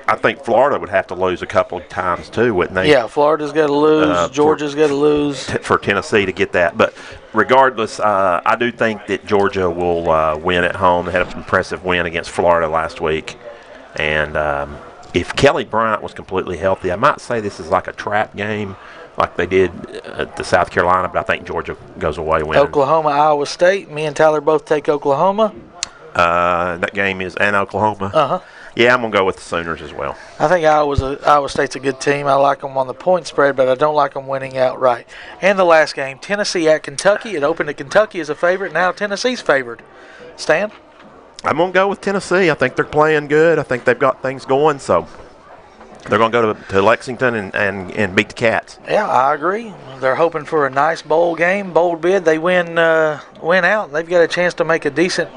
I think Florida would have to lose a couple of times too, wouldn't they? Yeah, Florida's got to lose. Georgia's got to lose. For Tennessee to get that. But regardless, I do think that Georgia will win at home. They had an impressive win against Florida last week. And if Kelly Bryant was completely healthy, I might say this is like a trap game like they did at the South Carolina, but I think Georgia goes away winning. Oklahoma, Iowa State. Me and Tyler both take Oklahoma. That game is in Oklahoma. Uh-huh. Yeah, I'm going to go with the Sooners as well. I think Iowa State's a good team. I like them on the point spread, but I don't like them winning outright. And the last game, Tennessee at Kentucky. It opened at Kentucky as a favorite. Now Tennessee's favored. Stan? I'm going to go with Tennessee. I think they're playing good. I think they've got things going, so they're going to go to Lexington and beat the Cats. Yeah, I agree. They're hoping for a nice bowl game, bowl bid. They win out. They've got a chance to make a decent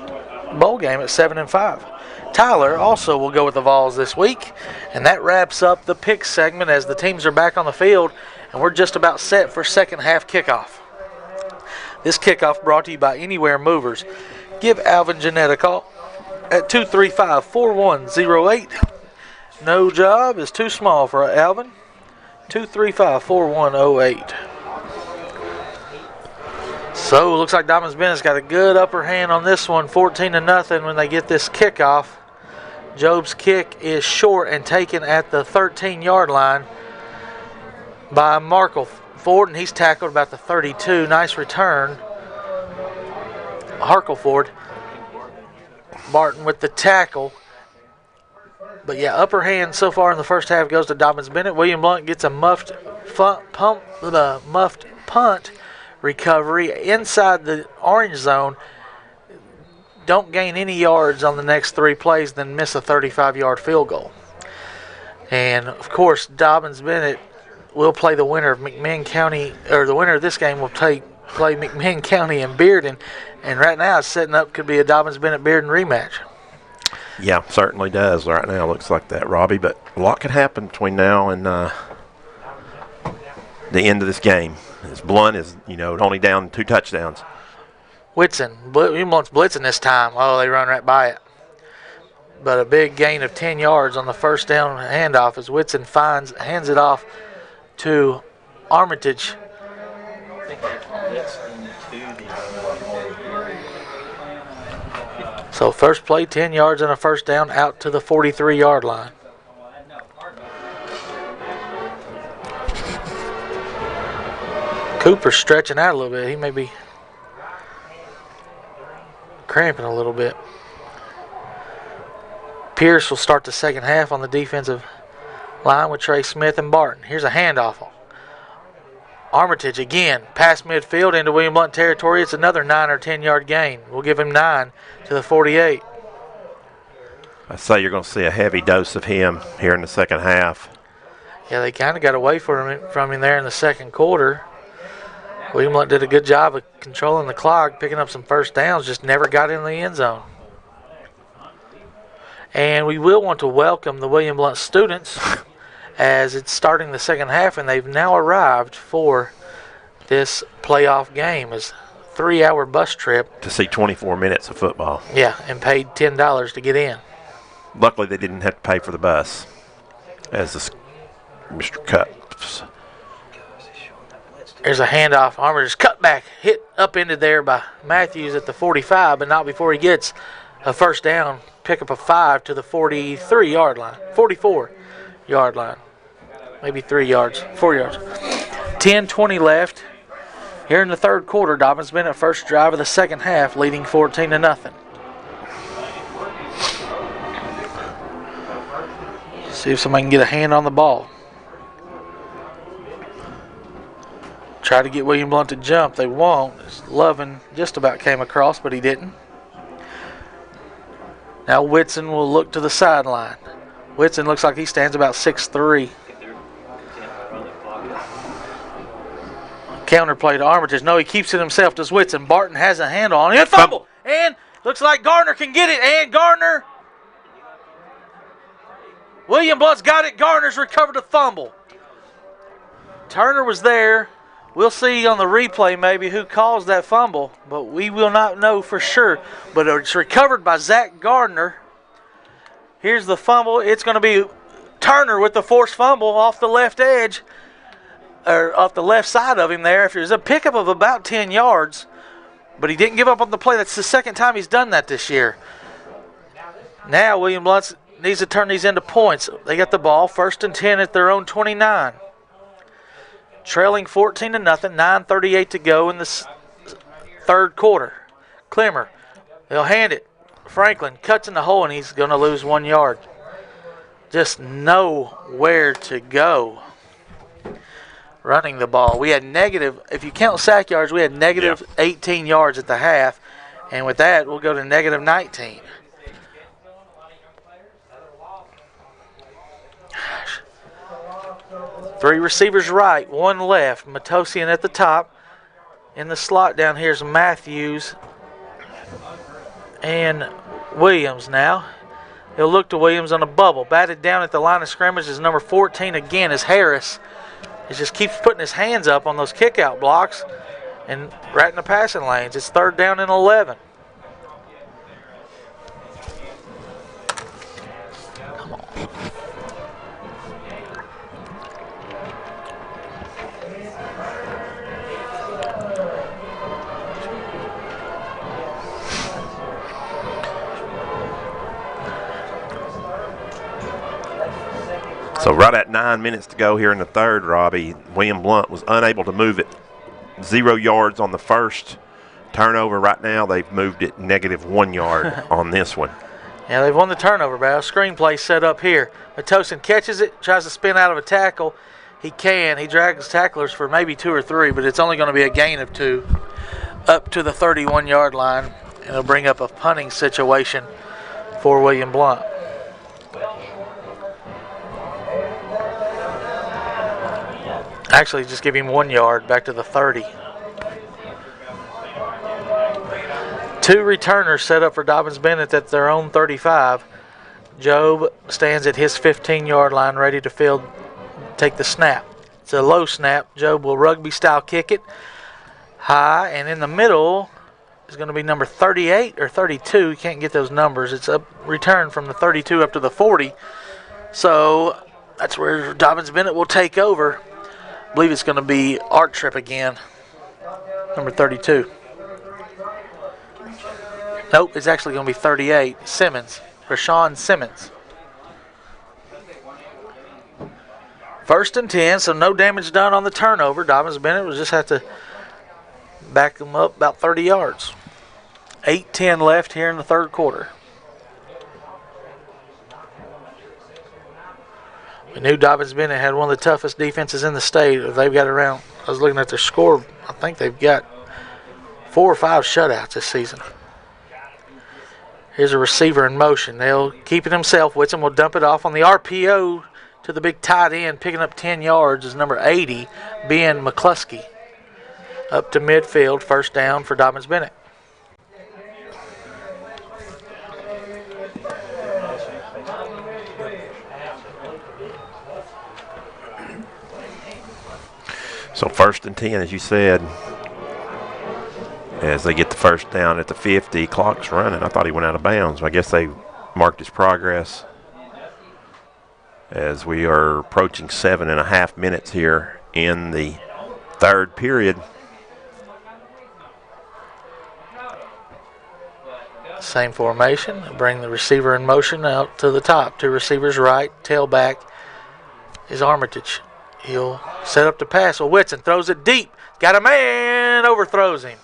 bowl game at 7-5. Tyler also will go with the Vols this week, and that wraps up the pick segment as the teams are back on the field, and we're just about set for second half kickoff. This kickoff brought to you by Anywhere Movers. Give Alvin Jeanette a call at 235-4108. No job is too small for Alvin. 235-4108. So, looks like Dobyns-Bennett's got a good upper hand on this one, 14-0 when they get this kickoff. Job's kick is short and taken at the 13-yard line by Markle Ford, and he's tackled about the 32. Nice return. Harkleford. Martin with the tackle. But, upper hand so far in the first half goes to Dobyns-Bennett. William Blount gets a muffed punt recovery inside the orange zone. Don't gain any yards on the next 3 plays, then miss a 35-yard field goal. And, of course, Dobyns-Bennett will play the winner of McMinn County, or the winner of this game will play McMinn County and Bearden. And right now it's setting up, could be a Dobyns-Bennett Bearden rematch. Yeah, certainly does right now. Looks like that, Robbie. But a lot could happen between now and the end of this game. As Blount is, only down 2 touchdowns. Whitson, he wants blitzing this time. Oh, they run right by it. But a big gain of 10 yards on the first down handoff as Whitson hands it off to Armitage. I think they blitzed into the So first play, 10 yards and a first down out to the 43-yard line. Cooper's stretching out a little bit. He may be cramping a little bit. Pierce will start the second half on the defensive line with Trey Smith and Barton. Here's a handoff. Armitage again, past midfield into William Blount territory. It's another 9 or 10-yard gain. We'll give him 9 to the 48. I say you're going to see a heavy dose of him here in the second half. Yeah, they kind of got away from him there in the second quarter. William Blount did a good job of controlling the clock, picking up some first downs, just never got in the end zone. And we will want to welcome the William Blount students as it's starting the second half, and they've now arrived for this playoff game. It's a 3-hour bus trip. To see 24 minutes of football. Yeah, and paid $10 to get in. Luckily, they didn't have to pay for the bus, as Mr. Cups. There's a handoff. Armitage cut back, hit upended there by Matthews at the 45, but not before he gets a first down. Pick up a 5 to the 43-yard line, 44-yard line. Maybe 3 yards, 4 yards. 10:20 left. Here in the third quarter, Dobyns-Bennett first drive of the second half, leading 14-0. See if somebody can get a hand on the ball. Try to get William Blount to jump. They won't. Lovin just about came across, but he didn't. Now Whitson will look to the sideline. Whitson looks like he stands about 6'3". Counter play to Armitage. No, he keeps it himself. Does Whitson? Barton has a handle on it. Fumble! And looks like Gardner can get it. And Gardner. William Blount's got it. Gardner's recovered a fumble. Turner was there. We'll see on the replay maybe who caused that fumble, but we will not know for sure. But it's recovered by Zach Gardner. Here's the fumble. It's going to be Turner with the forced fumble off the left edge, or off the left side of him there. There's a pickup of about 10 yards, but he didn't give up on the play. That's the second time he's done that this year. Now William Blount needs to turn these into points. They got the ball, 1st and 10 at their own 29. Trailing 14-0, 9:38 to go in the third quarter. Clemmer, they'll hand it. Franklin cuts in the hole, and he's going to lose 1 yard. Just nowhere to go running the ball. We had negative, if you count sack yards, we had negative 18 yards at the half. And with that, we'll go to negative 19. Gosh. 3 receivers right, 1 left. Matosian at the top. In the slot down here is Matthews and Williams now. He'll look to Williams on a bubble. Batted down at the line of scrimmage is number 14 again is Harris. He just keeps putting his hands up on those kick-out blocks and right in the passing lanes. It's 3rd down and 11. Come on. So right at 9 minutes to go here in the third, Robbie, William Blount was unable to move it. 0 yards on the first turnover. Right now they've moved it negative 1 yard on this one. Yeah, they've won the turnover battle. Screenplay set up here. Matosian catches it, tries to spin out of a tackle. He can. He drags tacklers for maybe 2 or 3, but it's only going to be a gain of 2 up to the 31-yard line, and it'll bring up a punting situation for William Blount. Actually, just give him 1 yard back to the 30. 2 returners set up for Dobyns-Bennett at their own 35. Job stands at his 15-yard line ready to field, take the snap. It's a low snap. Job will rugby-style kick it high, and in the middle is going to be number 38 or 32. You can't get those numbers. It's a return from the 32 up to the 40. So that's where Dobyns-Bennett will take over. I believe it's going to be Art Trip again, number 32. Nope, it's actually going to be 38. Simmons, Rashawn Simmons. 1st and 10, so no damage done on the turnover. Dobyns-Bennett will just have to back them up about 30 yards. 8:10 left here in the third quarter. We knew Dobyns-Bennett had one of the toughest defenses in the state. They've got around, I was looking at their score, I think they've got 4 or 5 shutouts this season. Here's a receiver in motion. They'll keep it himself. Whitson will dump it off on the RPO to the big tight end. Picking up 10 yards is number 80, Ben McCluskey. Up to midfield, 1st down for Dobyns-Bennett. So 1st and 10, as you said, as they get the 1st down at the 50, clock's running. I thought he went out of bounds. I guess they marked his progress as we are approaching 7.5 minutes here in the third period. Same formation. Bring the receiver in motion out to the top. 2 receivers right. Tailback is Armitage. He'll set up the pass. Well, Whitson throws it deep. Got a man. Overthrows him.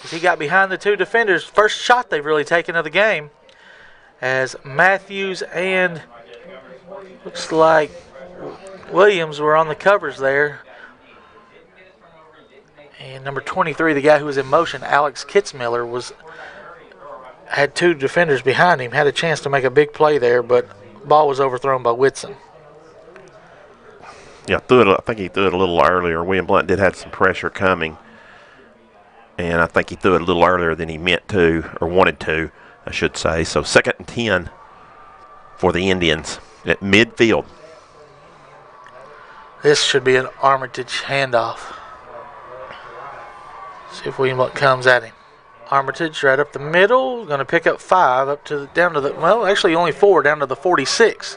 As he got behind the 2 defenders. First shot they've really taken of the game. As Matthews and looks like Williams were on the covers there. And number 23, the guy who was in motion, Alex Kitzmiller, had 2 defenders behind him. Had a chance to make a big play there, but the ball was overthrown by Whitson. Yeah, I think he threw it a little earlier. William Blount did have some pressure coming. And I think he threw it a little earlier than he meant to, or wanted to, I should say. So 2nd and 10 for the Indians at midfield. This should be an Armitage handoff. See if William Blount comes at him. Armitage right up the middle, going to pick up 5 down to the, well, actually only 4 down to the 46.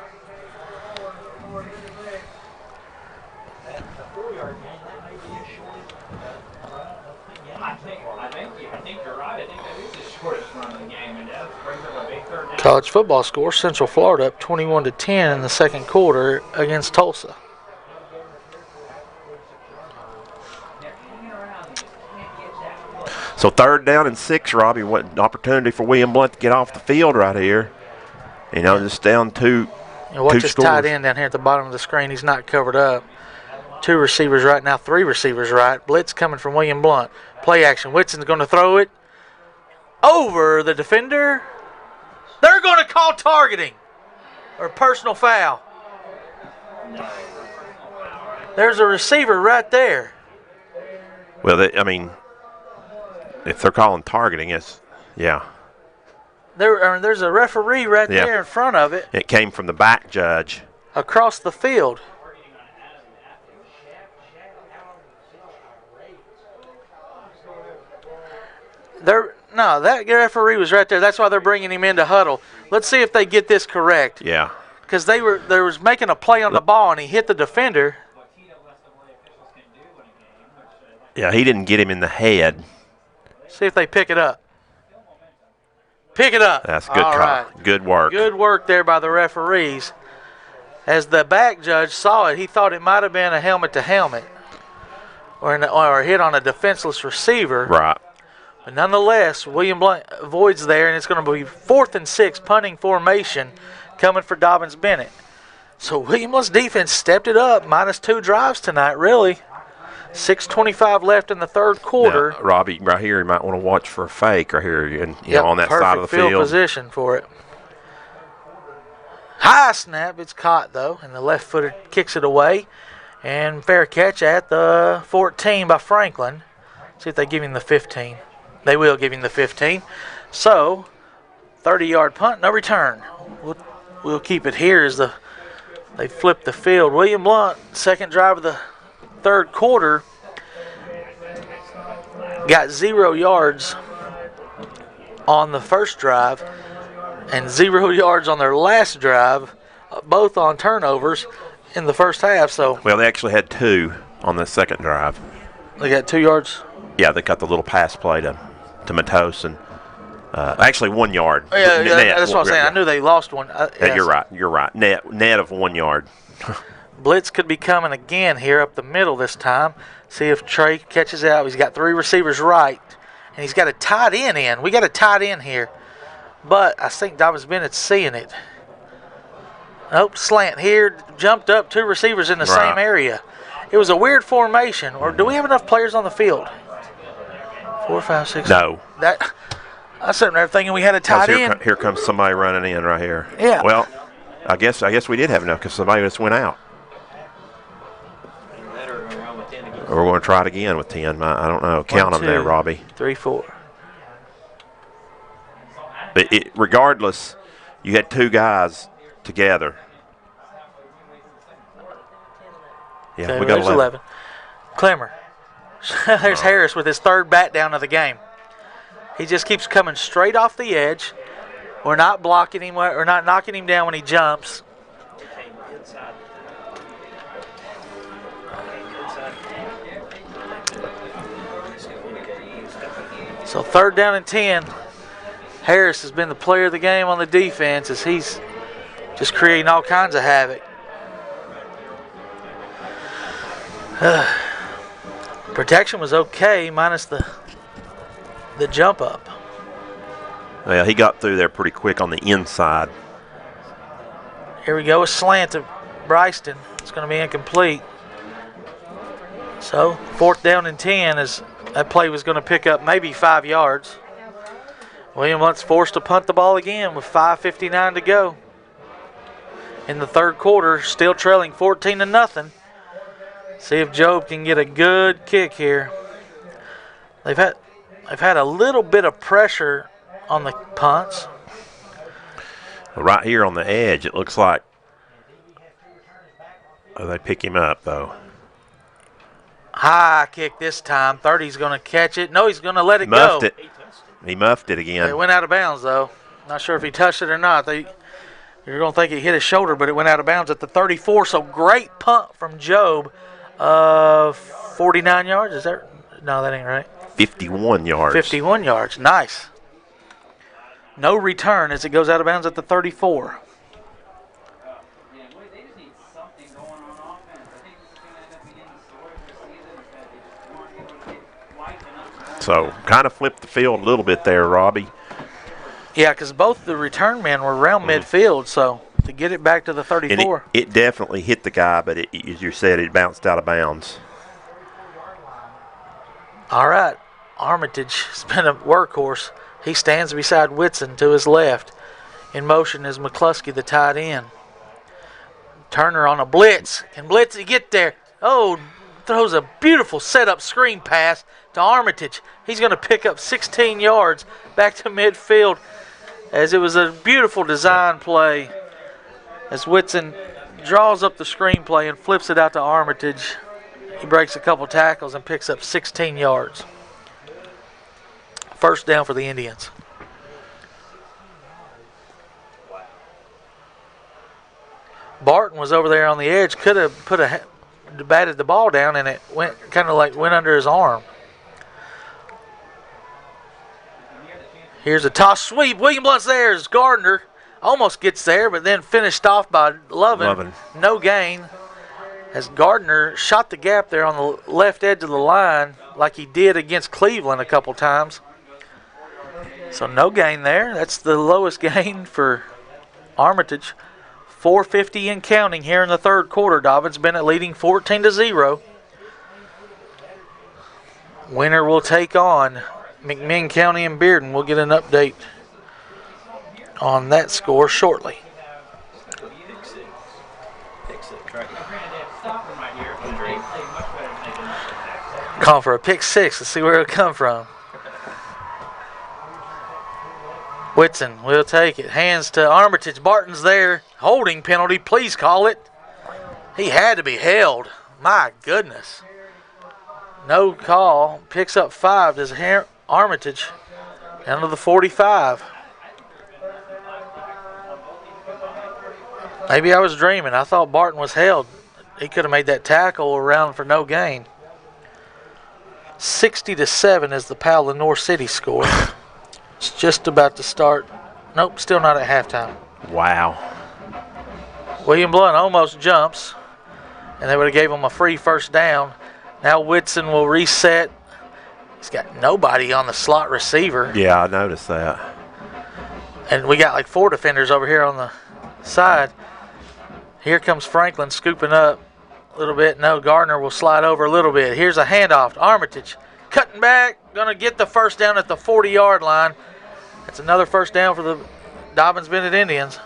College football score, Central Florida up 21-10 in the second quarter against Tulsa. So 3rd down and 6, Robbie. What an opportunity for William Blount to get off the field right here. You know, just down 2 watch this scores. tight end down here at the bottom of the screen. He's not covered up. 2 receivers right now, 3 receivers right. Blitz coming from William Blount. Play action. Whitson's going to throw it over the defender. They're going to call targeting or personal foul. There's a receiver right there. Well, if they're calling targeting, yeah. There's a referee right there in front of it. It came from the back judge. Across the field. That referee was right there. That's why they're bringing him into huddle. Let's see if they get this correct. Yeah. Because they was making a play on the ball, and he hit the defender. Yeah, he didn't get him in the head. See if they pick it up. Pick it up. That's good call. Right. Good work. Good work there by the referees. As the back judge saw it, he thought it might have been a helmet-to-helmet or a hit on a defenseless receiver. Right. But nonetheless, William Blount avoids there, and it's going to be 4th and 6 punting formation coming for Dobyns-Bennett. So William Blount's defense stepped it up, -2 drives tonight, really. 6:25 left in the third quarter. Now, Robbie, right here, you might want to watch for a fake right here, and on that side of the perfect field position for it. High snap, it's caught though, and the left footer kicks it away. And fair catch at the 14 by Franklin. See if they give him the 15. They will give him the 15. So, 30-yard punt, no return. We'll keep it here as they flip the field. William Blount, second drive of the third quarter, got 0 yards on the first drive and 0 yards on their last drive, both on turnovers in the first half. So, well, they actually had 2 on the second drive. They got 2 yards? Yeah, they got the little pass play to Matos and actually 1 yard. Yeah, that's what I'm saying. I knew they lost one. Yeah, you're right. Net of 1 yard. Blitz could be coming again here up the middle this time. See if Trey catches out. He's got 3 receivers right, and he's got a tight end in. We got a tight end here, but I think Dobyns-Bennett's seeing it. Nope, slant here, jumped up 2 receivers in the same area. It was a weird formation. Or do we have enough players on the field? 4, 5, 6. No. I was sitting there thinking we had a tight end. Here comes somebody running in right here. Yeah. Well, I guess we did have enough because somebody just went out. Or we're going to try it again with 10. I don't know. Count them there, Robbie. 3, 4. But regardless, you had 2 guys together. Yeah, Okay, we got there's 11. Clemmer. There's Harris with his 3rd bat down of the game. He just keeps coming straight off the edge. We're not blocking him. We're not knocking him down when he jumps. So 3rd down and 10. Harris has been the player of the game on the defense as he's just creating all kinds of havoc. Protection was okay, minus the jump up. Yeah, he got through there pretty quick on the inside. Here we go, a slant to Bryston. It's going to be incomplete. So 4th down and 10 as that play was going to pick up maybe 5 yards. William Blount's forced to punt the ball again with 5:59 to go in the third quarter, still trailing 14-0. See if Job can get a good kick here. They've had a little bit of pressure on the punts. Right here on the edge, it looks like they pick him up, though. High kick this time. 30's going to catch it. No, he's going to let it Muffed go. it. He muffed it again. It went out of bounds, though. Not sure if he touched it or not. You're going to think it hit his shoulder, but it went out of bounds at the 34. So great punt from Job. 49 yards. Is that? No, that ain't right. 51 yards. 51 yards. Nice. No return as it goes out of bounds at the 34. So kind of flipped the field a little bit there, Robbie. Yeah, because both the return men were around midfield, so to get it back to the 34. And it definitely hit the guy, but as you said, it bounced out of bounds. All right. Armitage has been a workhorse. He stands beside Whitson to his left. In motion is McCluskey, the tight end. Turner on a blitz. Can Blitzy get there? Oh, throws a beautiful setup screen pass to Armitage. He's going to pick up 16 yards back to midfield as it was a beautiful design play as Whitson draws up the screenplay and flips it out to Armitage. He breaks a couple tackles and picks up 16 yards. First down for the Indians. Barton was over there on the edge, could have batted the ball down, and it went under his arm. Here's a toss sweep. William Blount's there as Gardner almost gets there, but then finished off by Lovin. No gain. As Gardner shot the gap there on the left edge of the line like he did against Cleveland a couple times. So no gain there. That's the lowest gain for Armitage. 4:50 and counting here in the third quarter. Dobyns-Bennett leading 14-0. Winner will take on McMinn County and Bearden. We'll get an update on that score shortly. six at track. Calling for a pick six. Let's see where it'll come from. Whitson will take it. Hands to Armitage. Barton's there. Holding penalty. Please call it. He had to be held. My goodness. No call. Picks up 5. Does Armitage down to the 45. Maybe I was dreaming. I thought Barton was held. He could have made that tackle around for no gain. 60-7 is the Powell North City score. It's just about to start. Nope, still not at halftime. Wow. William Blount almost jumps, and they would have gave him a free first down. Now Whitson will reset. He's got nobody on the slot receiver. Yeah, I noticed that. And we got like 4 defenders over here on the side. Here comes Franklin scooping up a little bit. No, Gardner will slide over a little bit. Here's a handoff to Armitage. Cutting back. Going to get the first down at the 40-yard line. That's another first down for the Dobyns-Bennett Indians.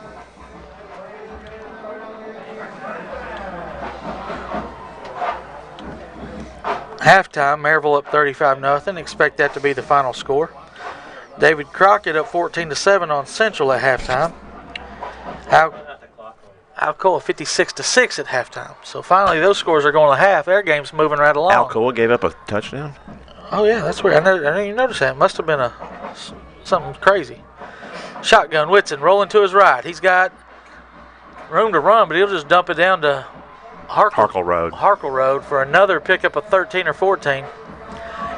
Halftime, Maryville up 35-0. Expect that to be the final score. David Crockett up 14-7 on Central at halftime. Alcoa 56-6 at halftime. So finally, those scores are going to half. Their game's moving right along. Alcoa gave up a touchdown? Oh yeah, that's weird. I didn't even notice that. Must have been something crazy. Shotgun, Whitson rolling to his right. He's got room to run, but he'll just dump it down to Harkle Road. Harkle Road for another pickup of 13 or 14.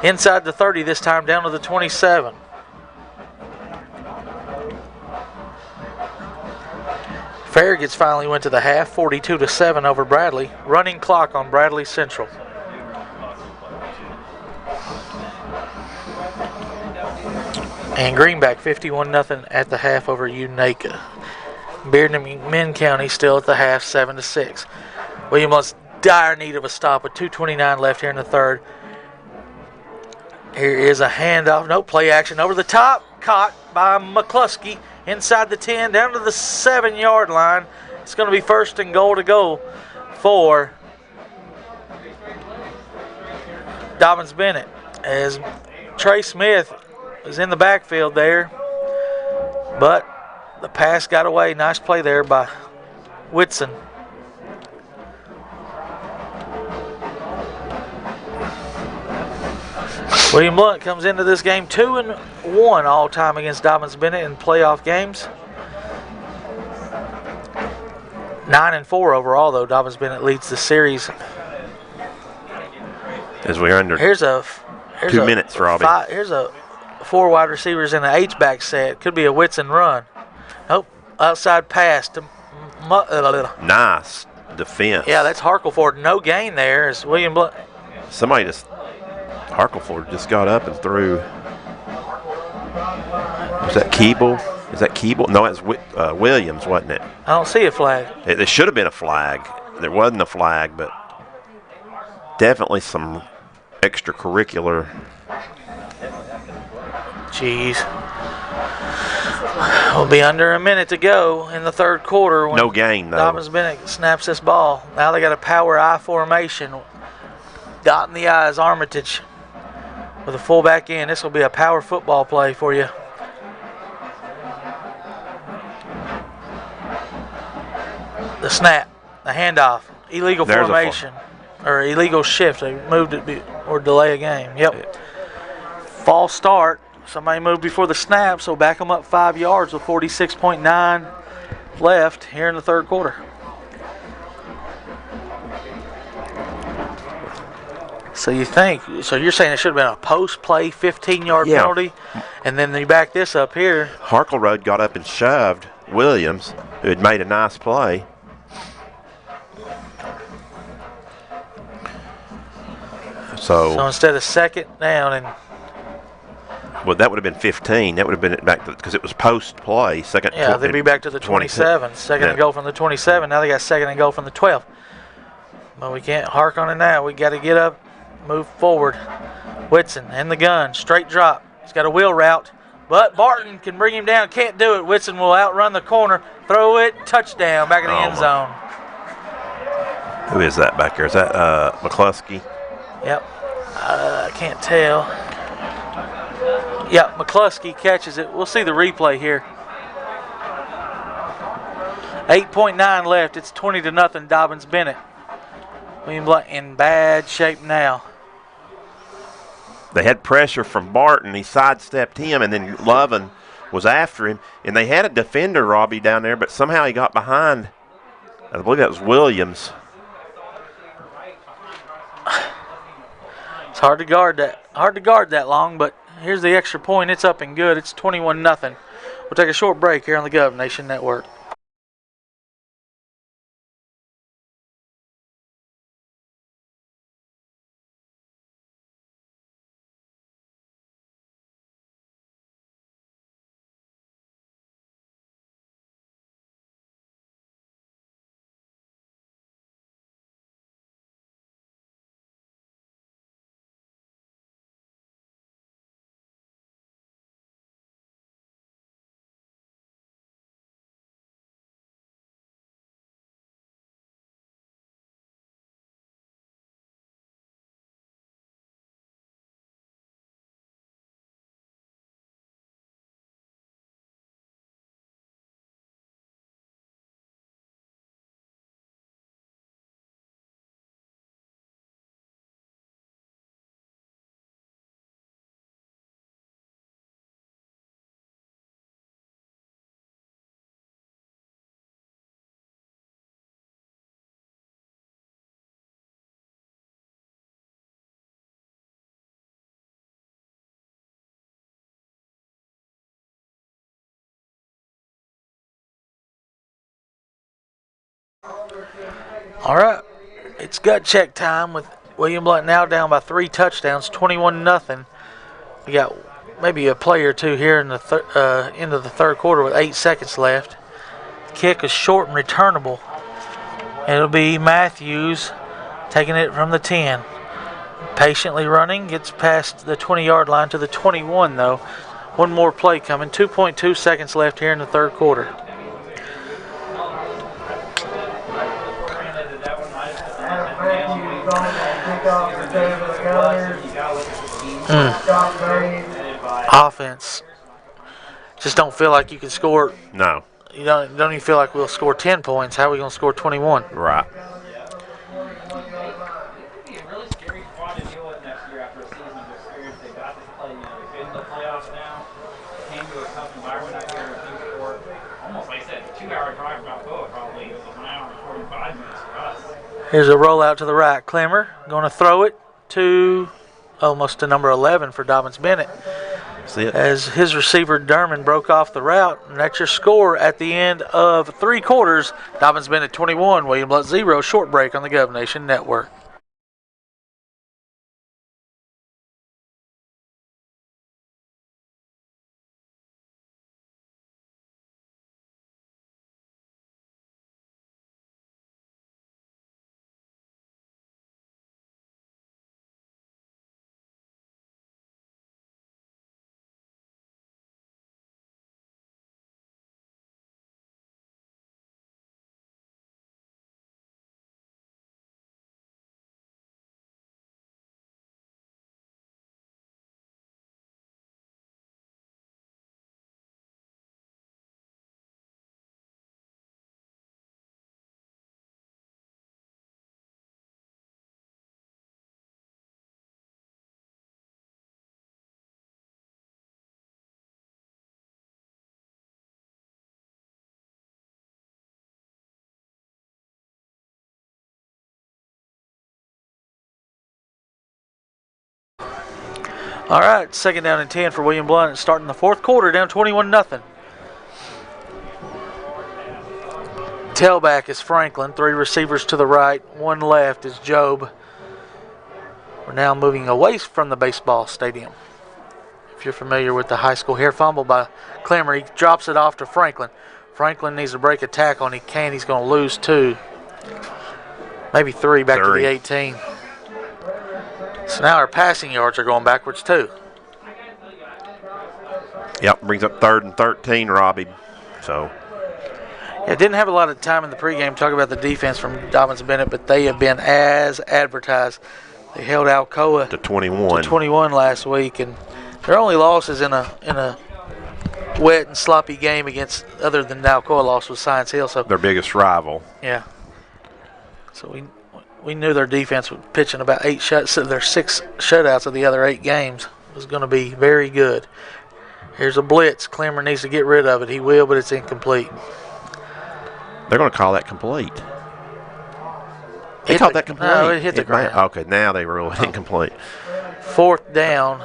Inside the 30 this time, down to the 27. Farragut's finally went to the half, 42-7 over Bradley. Running clock on Bradley Central. And Greenback 51-0 at the half over Unaka. Bearden and McMinn County still at the half, 7-6. William Blount's dire need of a stop with 2:29 left here in the third. Here is a handoff. No play action over the top. Caught by McCluskey inside the 10 down to the 7-yard line. It's going to be first and goal to go for Dobyns-Bennett as Trey Smith is in the backfield there. But the pass got away. Nice play there by Whitson. William Blount comes into this game 2-1 all time against Dobyns-Bennett in playoff games. 9-4 overall, though. Dobyns-Bennett leads the series. As we're under here's 2 minutes, Robbie. Here's a 4 wide receivers in an H-back set. Could be a Whitson run. Nope. Outside pass to nice defense. Yeah, that's Harkleford. No gain there as William Blount. Harkleford just got up and threw. Was that Keeble? Is that Keeble? No, it's Williams, wasn't it? I don't see a flag. There should have been a flag. There wasn't a flag, but definitely some extracurricular. Jeez. We'll be under a minute to go in the third quarter. When no gain, though. Dobyns-Bennett snaps this ball. Now they got a power I formation. Dotting the I's, Armitage with a fullback in. This will be a power football play for you. The snap, the handoff, illegal formation, or illegal shift. They moved it or delay a game. Yep. False start. Somebody moved before the snap, so back them up 5 yards with 46.9 left here in the third quarter. So you're saying it should have been a post-play 15-yard penalty, and then you back this up here. Harkle Road got up and shoved Williams, who had made a nice play. So instead of second down and well, that would have been 15. That would have been back because it was post-play. They'd be back to the 27. Second and goal from the 27. Now they got second and goal from the 12. But we can't hark on it now. We got to get up, move forward. Whitson in the gun, straight drop. He's got a wheel route, but Barton can bring him down. Can't do it. Whitson will outrun the corner, throw it, touchdown, back in the end zone. Who is that back there? Is that McCluskey? Yep. I can't tell. Yeah, McCluskey catches it. We'll see the replay here. 8.9 left. It's 20-0 Dobyns-Bennett. William Blount in bad shape now. They had pressure from Barton. He sidestepped him, and then Lovin was after him. And they had a defender, Robbie, down there, but somehow he got behind. I believe that was Williams. It's hard to guard that. Hard to guard that long, but here's the extra point. It's up and good. It's 21-0. We'll take a short break here on the Gov Nation Network. All right, it's gut check time with William Blount now down by 3 touchdowns, 21-0. We got maybe a play or two here in the end of the third quarter with 8 seconds left. Kick is short and returnable. It'll be Matthews taking it from the 10. Patiently running, gets past the 20-yard line to the 21, though. One more play coming. 2.2 seconds left here in the third quarter. Offense. Just don't feel like you can score. No. You don't even feel like we'll score 10 points. How are we going to score 21? Right. Here's a rollout to the right. Clemmer going to throw it to almost to number 11 for Dobyns-Bennett. See it. As his receiver Derman broke off the route. And that's your score at the end of 3 quarters. Dobyns-Bennett 21, William Blount 0. Short break on the Gov Nation Network. All right, second down and 10 for William Blount. Starting the fourth quarter, down 21-0. Tailback is Franklin. 3 receivers to the right. 1 left is Job. We're now moving away from the baseball stadium. If you're familiar with the high school here, fumble by Clemmer. He drops it off to Franklin. Franklin needs to break a tackle, and he can. He's going to lose 2. Maybe 3 back to the 18. So now our passing yards are going backwards too. Yep, brings up 3rd and 13, Robbie. So Yeah, didn't have a lot of time in the pregame to talk about the defense from Dobyns-Bennett, but they have been as advertised. They held Alcoa to 21. to 21 last week, and their only losses in a wet and sloppy game against, other than the Alcoa loss, was Science Hill. So Their biggest rival. yeah. So we knew their defense was pitching about 8 shuts. So their 6 shutouts of the other 8 games was going to be very good. Here's a blitz. Clemmer needs to get rid of it. He will, but it's incomplete. They're going to call that complete. They Hit called the- that complete. no, it hit the ground. Okay, now they rule it incomplete. 4th down.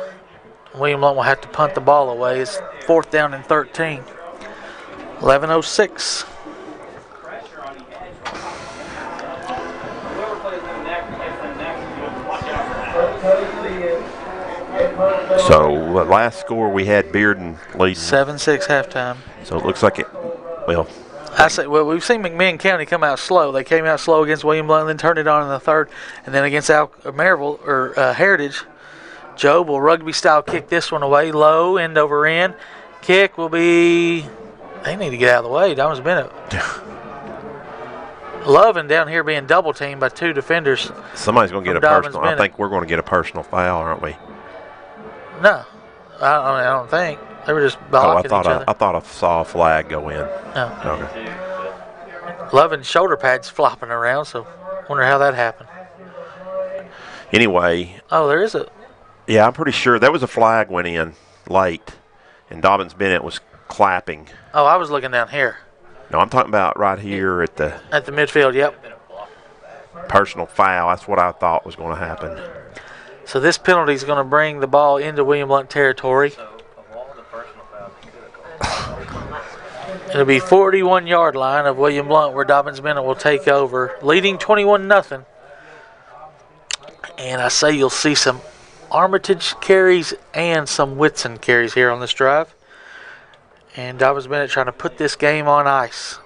William Blount will have to punt the ball away. It's 4th down and 13. 11:06. So last score we had Bearden leading. 7-6 halftime. So it looks like it. Well, Well, we've seen McMinn County come out slow. They came out slow against William Blount, and then turned it on in the 3rd, and then against Maryville or Heritage. Job will rugby style kick this one away, low, end over end. Kick will be. They need to get out of the way. Dobyns-Bennett. Loving down here being double teamed by 2 defenders. somebody's going to get a From personal. I Dobyns-Bennett. think we're going to get a personal foul, aren't we? No, I don't think they were just Oh, blocking each other. I thought I saw a flag go in. No. Okay. Loving shoulder pads flopping around, so wonder how that happened. Anyway, Oh, there is a. yeah, I'm pretty sure there was a flag went in late, and Dobyns-Bennett was clapping. Oh, I was looking down here No, I'm talking about right here at the at the midfield. Yep. personal foul. That's what I thought was going to happen. So this penalty is going to bring the ball into William Blount territory. So, of all the personal fouls he could have called, It'll be 41-yard line of William Blount where Dobyns-Bennett will take over, leading 21-0. And I say you'll see some Armitage carries and some Whitson carries here on this drive. And Dobyns-Bennett trying to put this game on ice.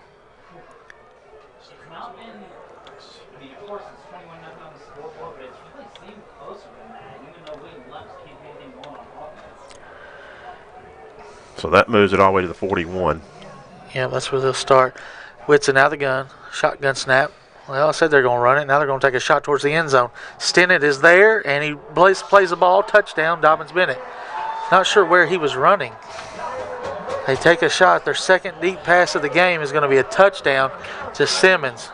So that moves it all the way to the 41. Yeah, that's where they'll start. Whitson out of the gun. Shotgun snap. Well, I said they're going to run it. Now they're going to take a shot towards the end zone. Stennett is there, and he plays the ball. Touchdown, Dobyns-Bennett. Not sure where he was running. They take a shot. Their second deep pass of the game is going to be a touchdown to Simmons.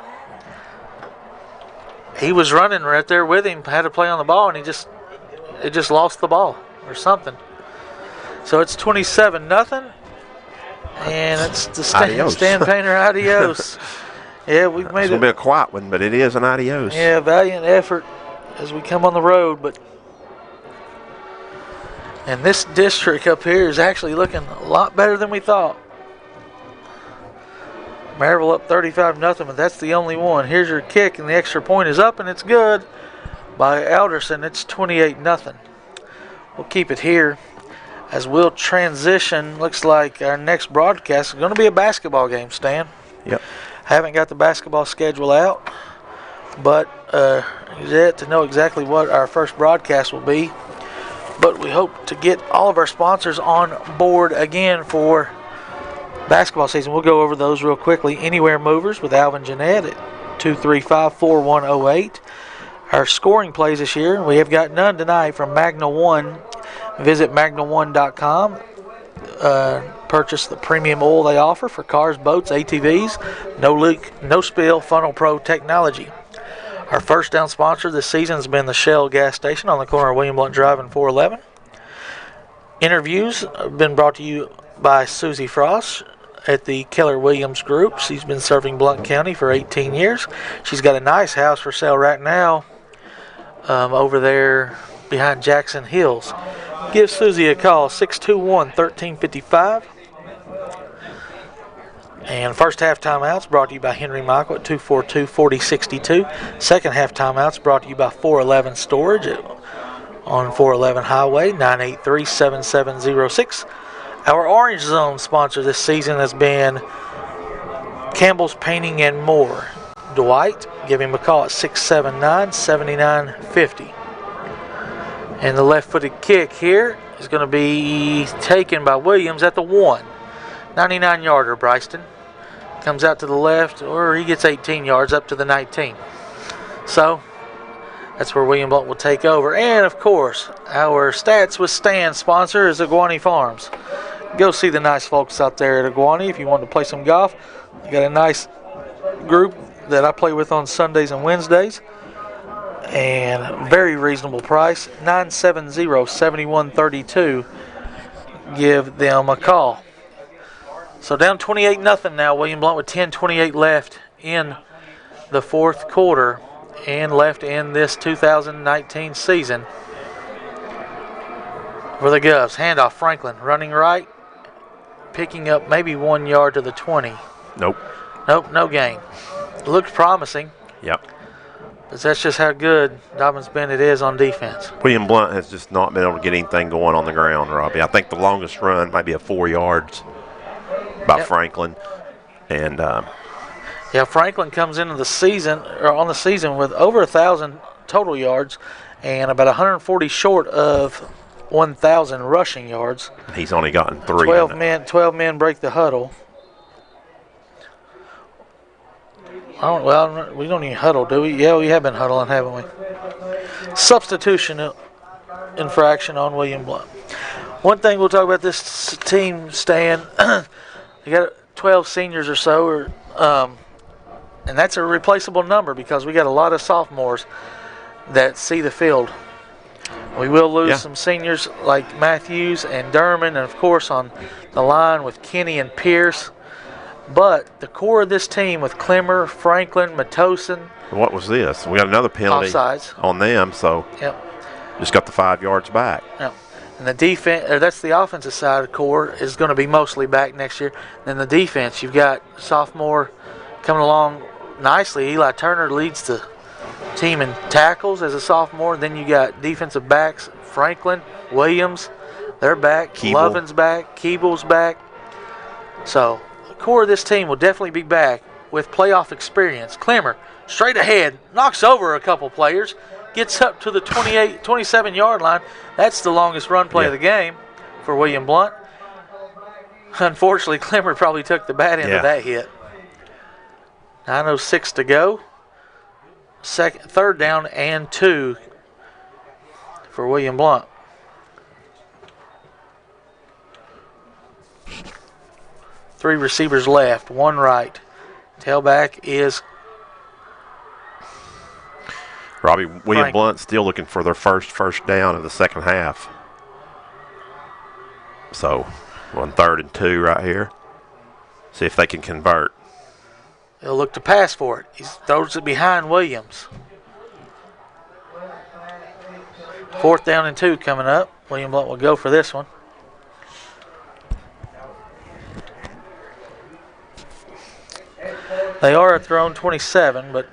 He was running right there with him, had to play on the ball, and it just lost the ball or something. So it's 27-0. And it's the Adios. Stan Painter adios. Yeah, we've made It's going it. to be a quiet one, but it is an adios. Yeah, valiant effort as we come on the road. And this district up here is actually looking a lot better than we thought. Maryville up 35-0, but that's the only one. Here's your kick, and the extra point is up, and it's good by Alderson. It's 28-0. We'll keep it here as we'll transition. Looks like our next broadcast is going to be a basketball game, Stan. Yep. Haven't got the basketball schedule out, but yet to know exactly what our first broadcast will be. But we hope to get all of our sponsors on board again for basketball season. We'll go over those real quickly. Anywhere Movers with Alvin Jeanette at 235-4108. Our scoring plays this year, we have got none tonight from Magna One. Visit magna1.com. Purchase the premium oil they offer for cars, boats, ATVs. No leak, no spill, Funnel Pro technology. Our first down sponsor this season has been the Shell gas station on the corner of William Blount Drive and 411. Interviews have been brought to you by Susie Frost at the Keller Williams Group. She's been serving Blount County for 18 years. She's got a nice house for sale right now over there behind Jackson Hills. Give Susie a call, 621-1355. And first half timeouts brought to you by Henry Michael at 242-4062. Second half timeouts brought to you by 411 Storage on 411 Highway, 983-7706. Our Orange Zone sponsor this season has been Campbell's Painting and More. Dwight, give him a call at 679-7950. And the left-footed kick here is going to be taken by Williams at the 1. 99-yarder, Bryston. comes out to the left, or he gets 18 yards up to the 19. So that's where William Blount will take over. And, of course, our Stats with Stan sponsor is Iguani Farms. Go see the nice folks out there at Iguani if you want to play some golf. They got a nice group that I play with on Sundays and Wednesdays. And very reasonable price, $970-7132. Give them a call. So down 28-0 now. William Blount with 10:28 left in the fourth quarter and left in this 2019 season. For the Govs, handoff Franklin, running right, picking up maybe 1 yard to the 20. Nope, no gain. Looked promising. Yep. But that's just how good Dobyns-Bennett is on defense. William Blount has just not been able to get anything going on the ground, Robbie. I think the longest run might be a 4 yards by Franklin. And Franklin comes into the season, or on the season, with over 1,000 total yards and about 140 short of 1,000 rushing yards. He's only gotten 3. 12 men break the huddle. We don't even huddle, do we? Yeah, we have been huddling, haven't we? Substitution infraction on William Blount. One thing we'll talk about this team, Stan, you got 12 seniors or so, and that's a replaceable number because we got a lot of sophomores that see the field. We will lose some seniors like Matthews and Derman, and of course on the line with Kenny and Pierce. But the core of this team with Clemmer, Franklin, Matosin. What was this? We got another penalty offsides on them, so just got the 5 yards back. Yep. And the defense, that's the offensive side of the core, is going to be mostly back next year. And then the defense, you've got sophomore coming along nicely. Eli Turner leads the team in tackles as a sophomore. Then you got defensive backs, Franklin, Williams, they're back. Lovin's back, Keeble's back. So the core of this team will definitely be back with playoff experience. Clemmer, straight ahead, knocks over a couple players, gets up to the 27-yard line. That's the longest run play of the game for William Blount. Unfortunately, Clemmer probably took the bad end of that hit. 9:06 to go. Third down and 2 for William Blount. Three receivers left, one right. Tailback is Robbie. William Blount still looking for their first down of the second half. So, on 3rd and 2 right here. See if they can convert. They'll look to pass for it. He throws it behind Williams. 4th down and 2 coming up. William Blount will go for this one. They are at their own 27, but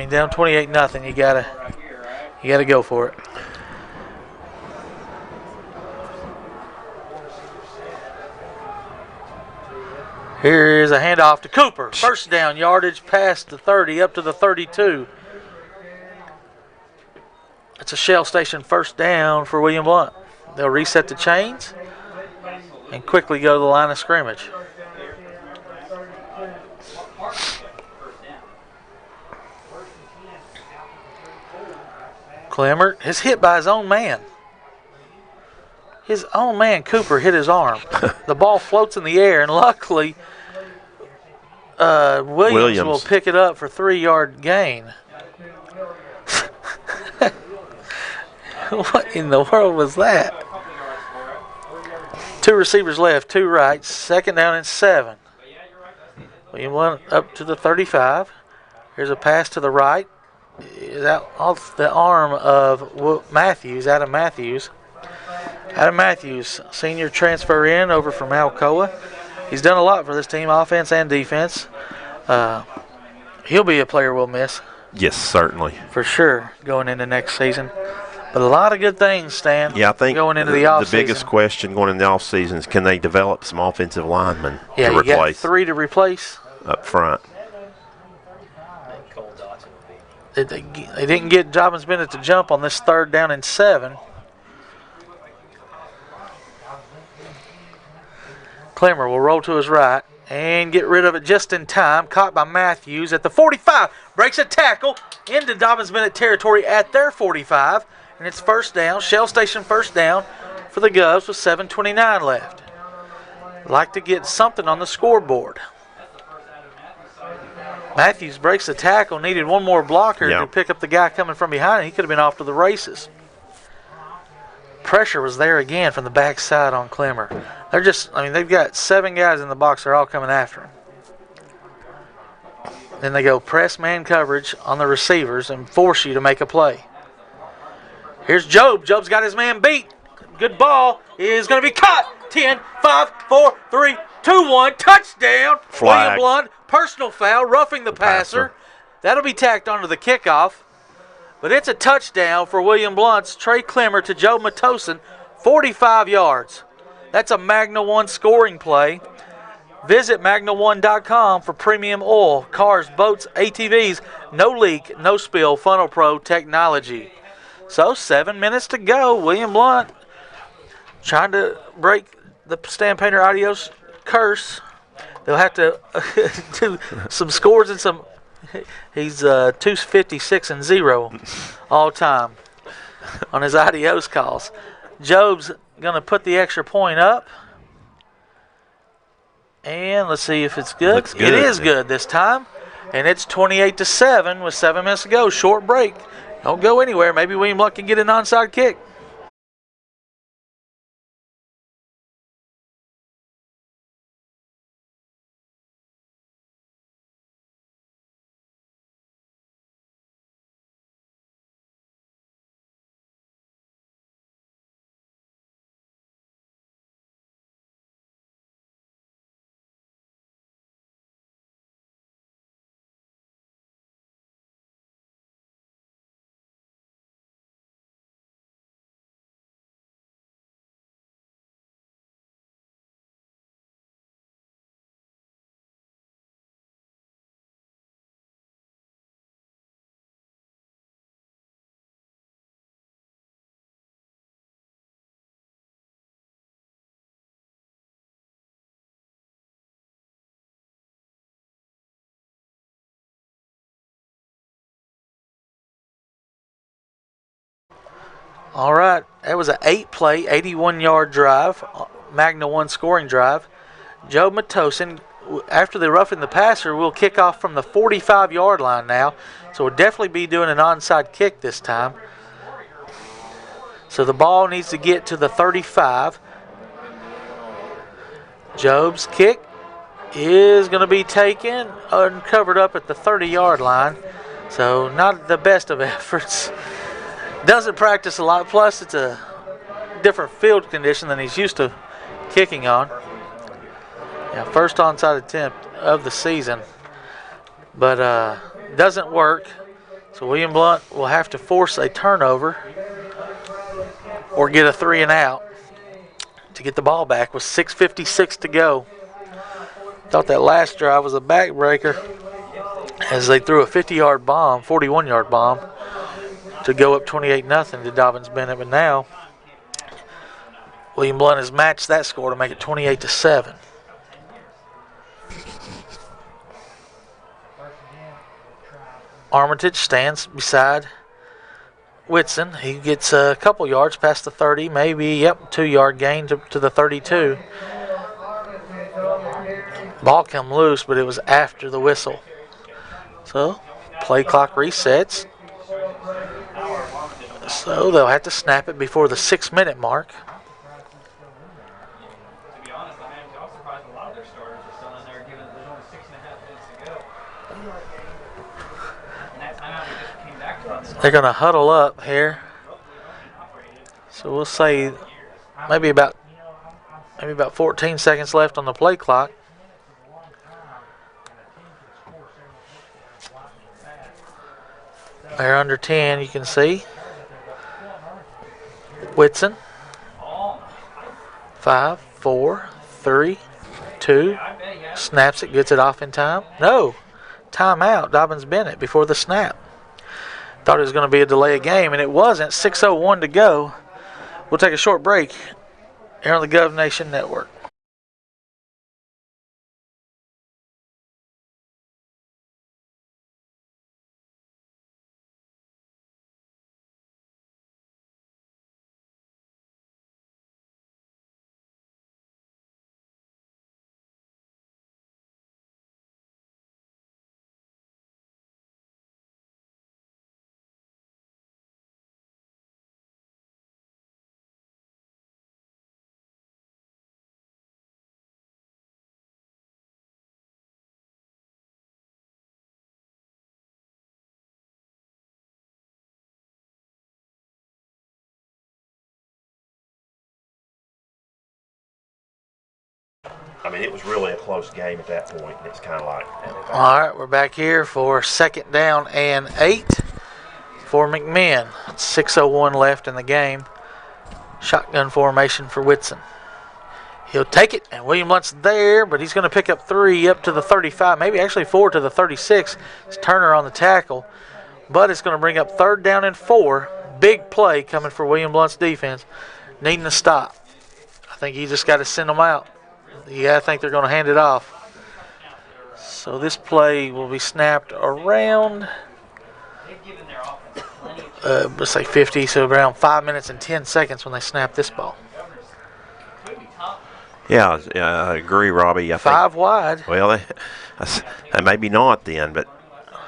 down 28-0. You gotta go for it. Here is a handoff to Cooper. First down, yardage past the 30, up to the 32. It's a Shell Station first down for William Blount. They'll reset the chains and quickly go to the line of scrimmage. Clemmer is hit by his own man. His own man, Cooper, hit his arm. The ball floats in the air, and luckily Williams will pick it up for 3-yard gain. What in the world was that? 2 receivers left, 2 right, 2nd down and 7. William Blount up to the 35. Here's a pass to the right. Is out off the arm of Matthews, Adam Matthews. Adam Matthews, senior transfer in over from Alcoa. He's done a lot for this team, offense and defense. He'll be a player we'll miss. Yes, certainly. For sure, going into next season. But a lot of good things, Stan. Yeah, I think going into the offseason. The biggest question going into the offseason is can they develop some offensive linemen to replace? Yeah, you got 3 to replace. Up front. They didn't get Dobyns-Bennett to jump on this 3rd down and 7. Clemmer will roll to his right. And get rid of it just in time. Caught by Matthews at the 45. Breaks a tackle into Dobyns-Bennett territory at their 45. And it's first down. Shell Station first down for the Govs with 7:29 left. Like to get something on the scoreboard. Matthews breaks the tackle. Needed one more blocker to pick up the guy coming from behind. He could have been off to the races. Pressure was there again from the backside on Clemmer. They've got 7 guys in the box. They're all coming after him. Then they go press man coverage on the receivers and force you to make a play. Here's Job. Job's got his man beat. Good ball is going to be caught. 10, 5, 4, 3, 2, 1. Touchdown. Flag. William Blount. Personal foul. Roughing the passer. That'll be tacked onto the kickoff. But it's a touchdown for William Blount's Trey Clemmer to Joe Matosin. 45 yards. That's a Magna 1 scoring play. Visit Magna1.com for premium oil, cars, boats, ATVs, no leak, no spill, Funnel Pro technology. So 7 minutes to go. William Blount trying to break the Stan Painter Adios curse. They'll have to do some scores and some. He's 256-0 all time on his adios calls. Job's going to put the extra point up. And let's see if it's good. Looks good. It is good this time. And it's 28-7 with 7 minutes to go. Short break. Don't go anywhere. Maybe William Blount can get an onside kick. All right, that was an 8-play, 81-yard drive, Magna 1 scoring drive. Joe Matosin, after the roughing the passer, will kick off from the 45-yard line now. So we'll definitely be doing an onside kick this time. So the ball needs to get to the 35. Job's kick is going to be taken and covered up at the 30-yard line. So not the best of efforts. Doesn't practice a lot, plus it's a different field condition than he's used to kicking on. Yeah, first onside attempt of the season, but doesn't work. So William Blount will have to force a turnover or get a 3 and out to get the ball back with 6:56 to go. Thought that last drive was a backbreaker as they threw a 50-yard bomb, 41-yard bomb, to go up 28-0 to Dobyns-Bennett, but now William Blount has matched that score to make it 28-7. Armitage stands beside Whitson. He gets a couple yards past the 30, maybe, 2-yard gain to the 32. Ball come loose, but it was after the whistle. So, play clock resets. So they'll have to snap it before the 6-minute mark. They're going to huddle up here. So we'll say maybe about 14 seconds left on the play clock. They're under 10, you can see. Whitson. 5, 4, 3, 2. Snaps it, gets it off in time. No. Timeout, Dobyns-Bennett before the snap. Thought it was going to be a delay of game, and it wasn't. 6:01 to go. We'll take a short break here on the Gov Nation Network. I mean, it was really a close game at that point, and it's kind of like. All right, we're back here for 2nd down and 8 for McMinn. 6:01 left in the game. Shotgun formation for Whitson. He'll take it, and William Blount's there, but he's going to pick up 3 up to the 35, maybe actually 4 to the 36. It's Turner on the tackle, but it's going to bring up 3rd down and 4. Big play coming for William Blount's defense, needing to stop. I think you just got to send them out. You got to think they're going to hand it off. So this play will be snapped around, let's say 50, so around 5 minutes and 10 seconds when they snap this ball. Yeah, I agree, Robbie. I 5 think, wide. well, they maybe not then, but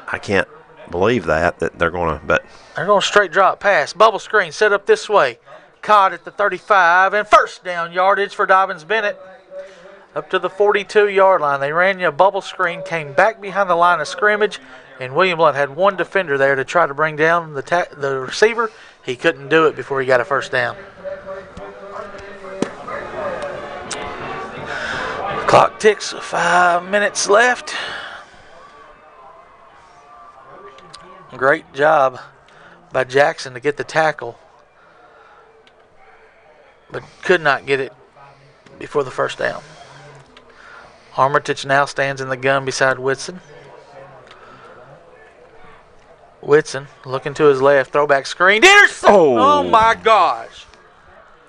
I can't believe that they're going to. But They're going to straight drop pass. Bubble screen set up this way. Caught at the 35, and 1st down yardage for Dobyns-Bennett. Up to the 42-yard line. They ran you a bubble screen, came back behind the line of scrimmage, and William Blount had one defender there to try to bring down the receiver. He couldn't do it before he got a 1st down. Clock ticks, 5 minutes left. Great job by Jackson to get the tackle, but could not get it before the 1st down. Armitage now stands in the gun beside Whitson. Whitson looking to his left, throwback screen. Oh my gosh.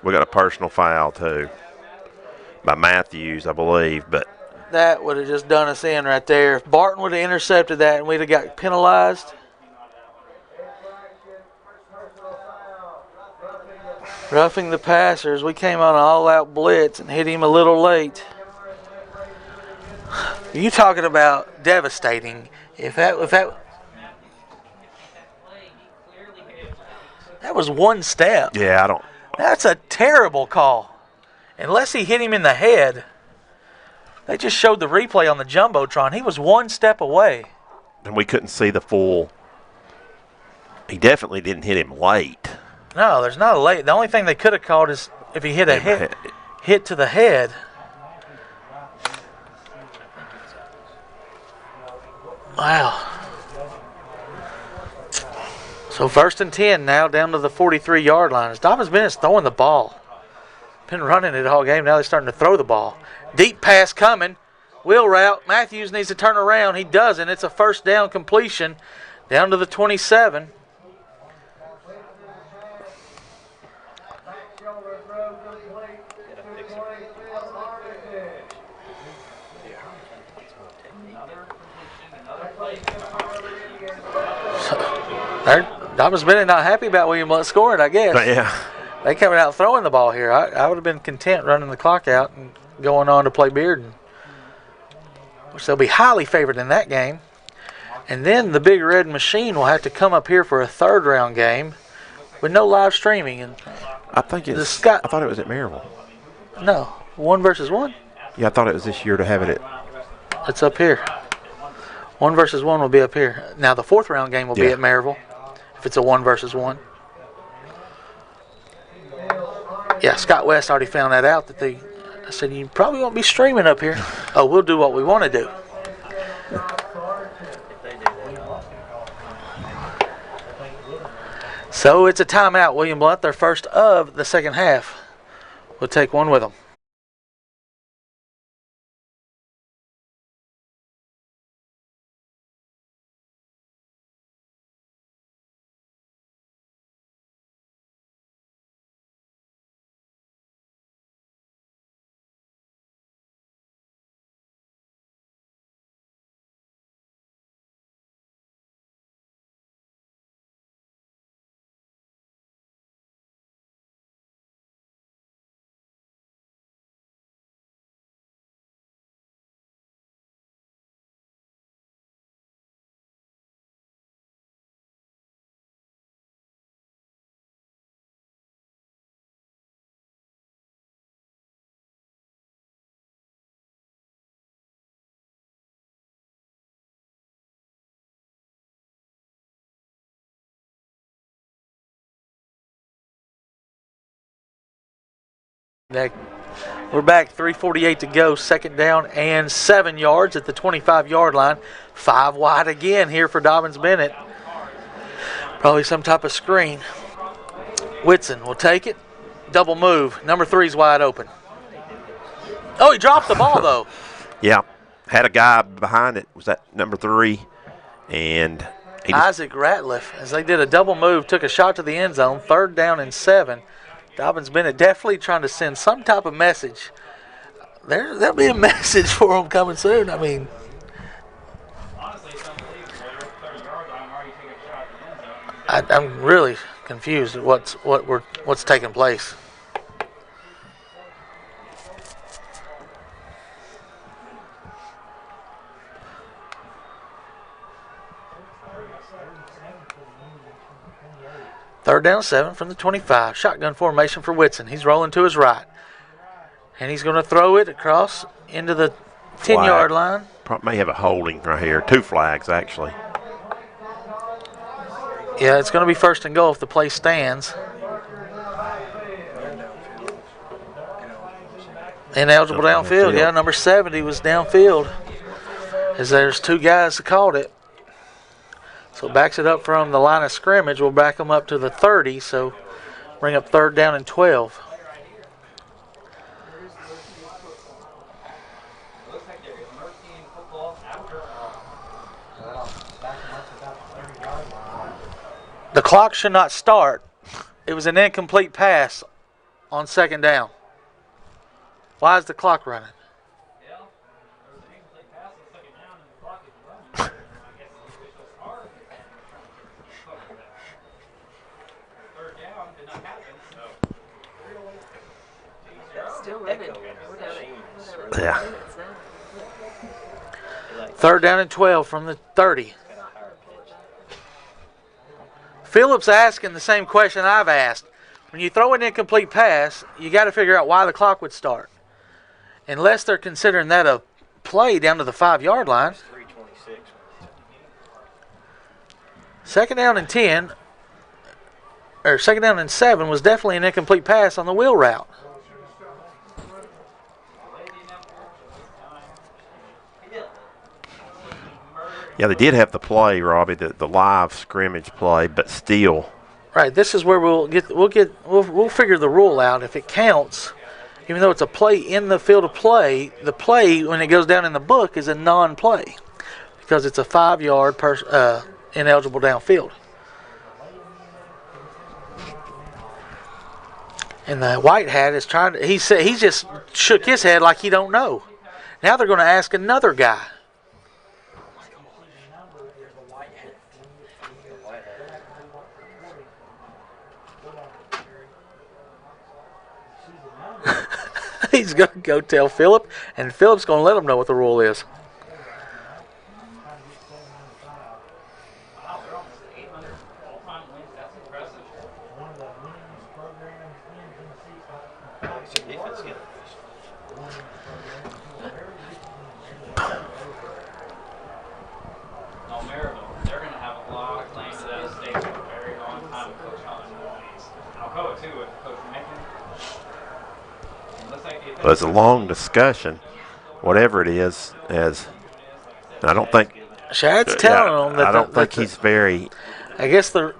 We got a personal foul, too, by Matthews, I believe. But that would have just done us in right there. If Barton would have intercepted that and we'd have got penalized. Roughing the passers. We came on an all-out blitz and hit him a little late. You talking about devastating. If that was one step. yeah, I don't. That's a terrible call. Unless he hit him in the head. They just showed the replay on the Jumbotron. He was one step away. And we couldn't see the full. He definitely didn't hit him late. No, there's not a late. The only thing they could have called is if he hit a hit to the head. Wow. So 1st and 10 now down to the 43-yard line. As Dobyns-Bennett's throwing the ball. Been running it all game. Now they're starting to throw the ball. Deep pass coming. Wheel route. Matthews needs to turn around. He doesn't. It's a 1st down completion down to the 27. Dobyns-Bennett not happy about William Blount scoring, I guess. But yeah. They coming out throwing the ball here. I would have been content running the clock out and going on to play Bearden, which they'll be highly favored in that game. And then the Big Red Machine will have to come up here for a 3rd round game with no live streaming. And I think it's. I thought it was at Maryville. No, 1 versus 1. Yeah, I thought it was this year to have it at. It's up here. 1 versus 1 will be up here. Now the 4th round game will be at Maryville if it's a 1 versus 1. Yeah, Scott West already found that out. I said, you probably won't be streaming up here. Oh, we'll do what we want to do. So it's a timeout. William Blount, their first of the 2nd half. We'll take one with them. We're back, 3:48 to go, second down and 7 yards at the 25-yard line. 5 wide again here for Dobyns-Bennett. Probably some type of screen. Whitson will take it. Double move. Number 3's wide open. Oh, he dropped the ball, though. Yeah. Had a guy behind it. Was that number 3? And he Isaac Ratliff, as they did a double move, took a shot to the end zone. 3rd down and 7. Dobyns-Bennett definitely trying to send some type of message. There'll be a message for them coming soon. I mean, I'm really confused at what's taking place. Third down 7 from the 25. Shotgun formation for Whitson. He's rolling to his right. And he's going to throw it across into the 10-yard line. May have a holding right here. 2 flags, actually. Yeah, it's going to be 1st and goal if the play stands. Ineligible downfield. Yeah, number 70 was downfield. As there's 2 guys that called it. So it backs it up from the line of scrimmage. We'll back them up to the 30, so bring up 3rd down and 12. The clock should not start. It was an incomplete pass on 2nd down. Why is the clock running? Yeah. 3rd down and 12 from the 30. Phillips asking the same question I've asked. When you throw an incomplete pass, you got to figure out why the clock would start. Unless they're considering that a play down to the 5-yard line. 2nd down and 10, or 2nd down and 7 was definitely an incomplete pass on the wheel route. Yeah, they did have the play, Robbie, the live scrimmage play, but still. Right. This is where we'll figure the rule out. If it counts, even though it's a play in the field of play, the play when it goes down in the book is a non-play because it's a 5-yard ineligible downfield. And the white hat is trying to. He just shook his head like he don't know. Now they're going to ask another guy. He's going to go tell Phillip, and Phillip's going to let him know what the rule is. Well, it's a long discussion, whatever it is. I don't think Shad's telling them that I don't think he's very. I guess they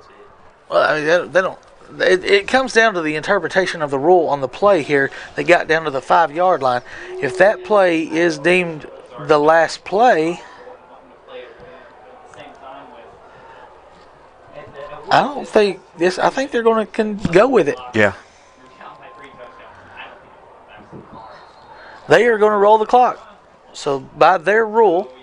don't. It comes down to the interpretation of the rule on the play here. They got down to the 5-yard line. If that play is deemed the last play, I don't think this. I think they're going to go with it. Yeah. They are going to roll the clock. So by their rule,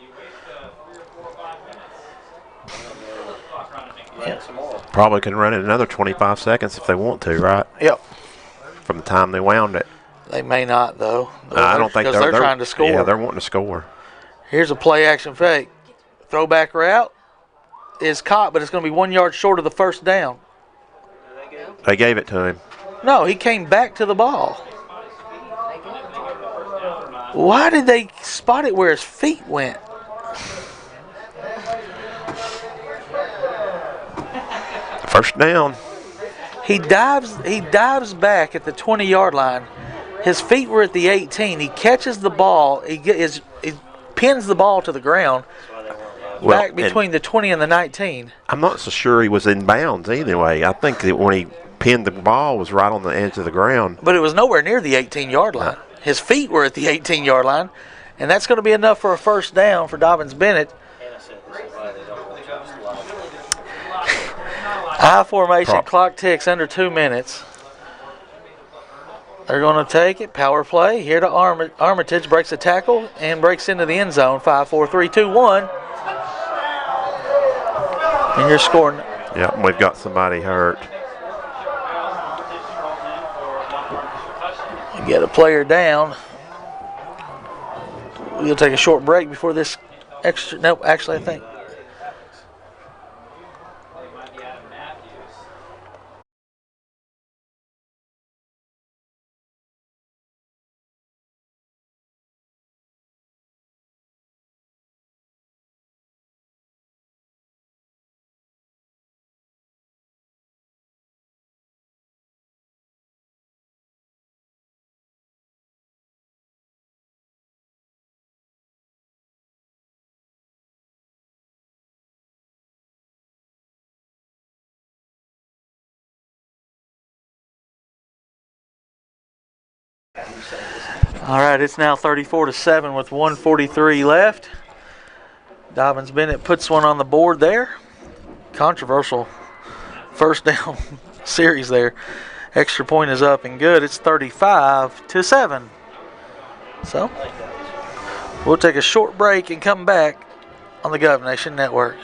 probably can run it another 25 seconds if they want to, right? Yep. From the time they wound it. They may not, though. I don't think they're trying to score. Yeah, they're wanting to score. Here's a play action fake. Throwback route is caught, but it's going to be 1 yard short of the 1st down. They gave it to him. No, he came back to the ball. Why did they spot it where his feet went? First down. He dives back at the 20-yard line. His feet were at the 18. He catches the ball. He pins the ball to the ground. Well, Back between the 20 and the 19. I'm not so sure he was in bounds anyway. I think that when he pinned the ball was right on the edge of the ground. But it was nowhere near the 18-yard line. His feet were at the 18-yard line, and that's going to be enough for a first down for Dobyns-Bennett. I formation, clock ticks under 2 minutes. They're going to take it, power play. Here to Armitage, breaks a tackle and breaks into the end zone. 5, 4, 3, 2, 1. And you're scoring. Yep, we've got somebody hurt. You get a player down. We'll take a short break before this extra. Nope, actually, I think. All right, it's now 34-7 with 1:43 left. Dobyns-Bennett puts one on the board there. Controversial first down series there. Extra point is up and good. It's 35-7. So we'll take a short break and come back on the Gov Nation Network.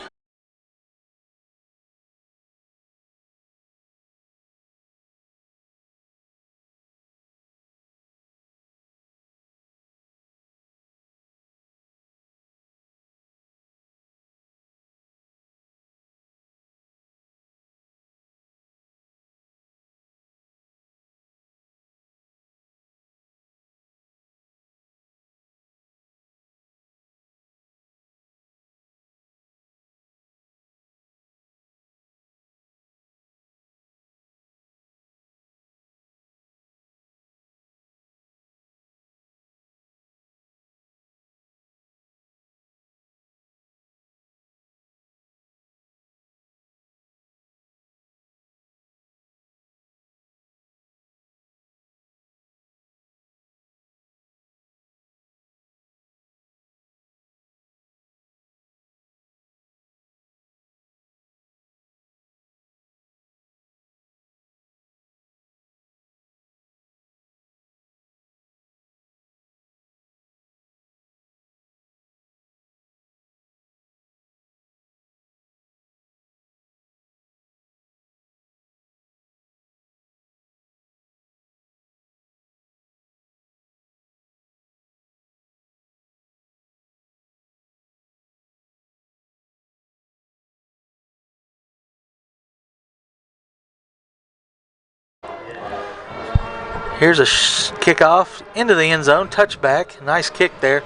Here's a kickoff into the end zone, touchback. Nice kick there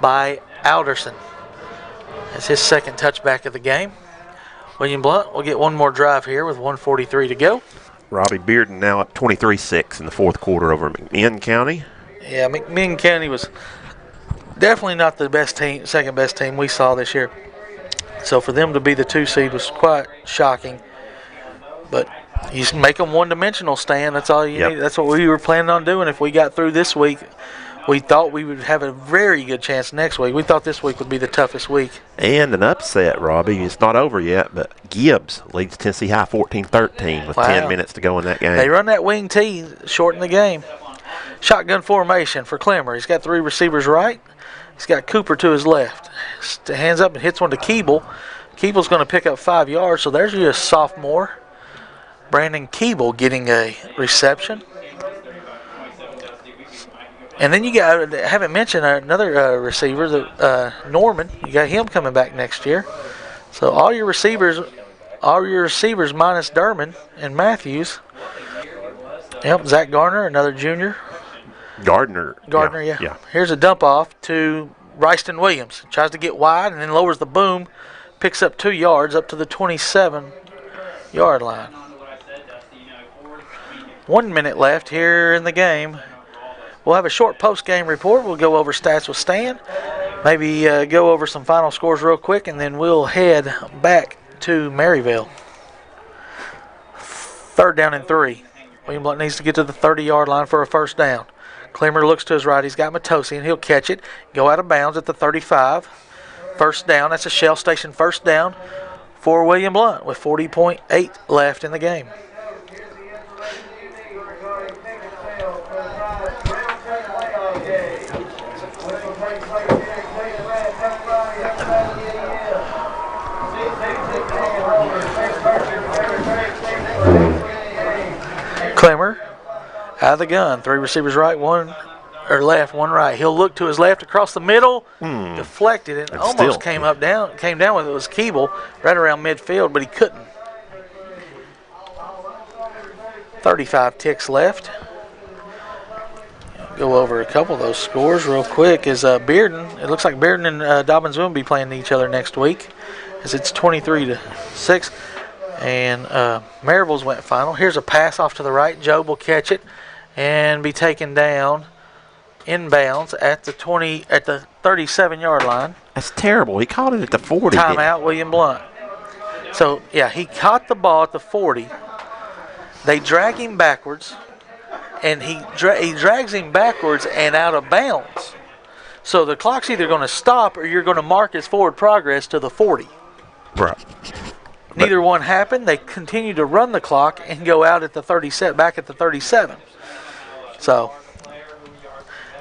by Alderson. That's his second touchback of the game. William Blount will get one more drive here with 1:43 to go. Robbie Bearden now at 23-6 in the fourth quarter over McMinn County. Yeah, McMinn County was definitely not the best team, second best team we saw this year. So for them to be the 2 seed was quite shocking. But you just make them one-dimensional, Stan. That's all you need. That's what we were planning on doing. If we got through this week, we thought we would have a very good chance next week. We thought this week would be the toughest week. And an upset, Robbie. It's not over yet, but Gibbs leads Tennessee High 14-13 with 10 minutes to go in that game. They run that wing T, shorten the game. Shotgun formation for Clemmer. He's got 3 receivers right. He's got Cooper to his left. Hands up and hits one to Keeble. Keeble's going to pick up 5 yards, so there's your sophomore. Brandon Keeble getting a reception. And then you got, I haven't mentioned another receiver, Norman. You got him coming back next year. So all your receivers minus Derman and Matthews. Yep, Zach Garner, another junior. Gardner, yeah. Here's a dump off to Ryston Williams. Tries to get wide and then lowers the boom. Picks up 2 yards up to the 27-yard line. 1 minute left here in the game. We'll have a short post-game report. We'll go over stats with Stan, maybe go over some final scores real quick, and then we'll head back to Maryville. 3rd down and 3. William Blount needs to get to the 30-yard line for a first down. Clemmer looks to his right. He's got Matosi, and he'll catch it, go out of bounds at the 35. First down. That's a Shell Station first down for William Blount with 40.8 left in the game. Clemmer out of the gun. 3 receivers right, 1 or left, 1 right. He'll look to his left across the middle, deflected it, almost came down with it. Was Keeble right around midfield, but he couldn't. 35 ticks left. Go over a couple of those scores real quick. Is Bearden? It looks like Bearden and Dobyns-Bennett will be playing each other next week, as it's 23-6. And Maryville's went final. Here's a pass off to the right. Job will catch it and be taken down inbounds at the 37-yard line. That's terrible. He caught it at the 40. Timeout, William Blount. So, yeah, he caught the ball at the 40. They drag him backwards, and he drags him backwards and out of bounds. So the clock's either going to stop or you're going to mark his forward progress to the 40. Right. Neither one happened. They continue to run the clock and go out at the 37, back at the 37. So,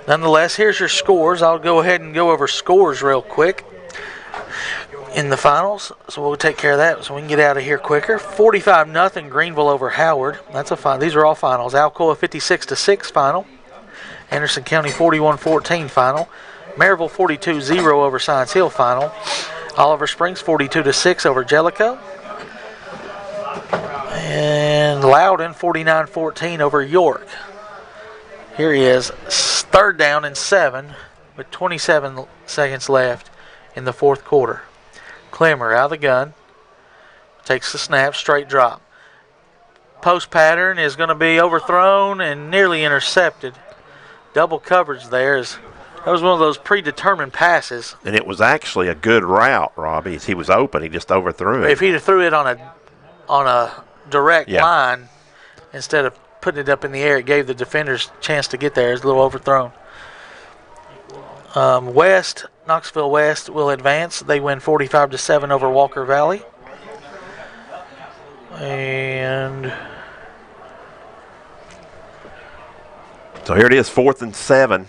nonetheless, here's your scores. I'll go ahead and go over scores real quick in the finals. So we'll take care of that so we can get out of here quicker. 45-0 Greenville over Howard. That's a final. These are all finals. Alcoa 56-6 final. Anderson County 41-14 final. Maryville 42-0 over Science Hill final. Oliver Springs 42-6 over Jellicoe. And Loudon 49-14 over York. Here he is, 3rd down and 7 with 27 seconds left in the 4th quarter. Clemmer out of the gun, takes the snap, straight drop. Post pattern is going to be overthrown and nearly intercepted. Double coverage there. That was one of those predetermined passes. And it was actually a good route, Robbie. He was open. He just overthrew it. If he'd have threw it on a direct line instead of putting it up in the air, it gave the defenders a chance to get there. It's a little overthrown. Knoxville West will advance. They win 45-7 over Walker Valley. And so here it is, 4th and 7.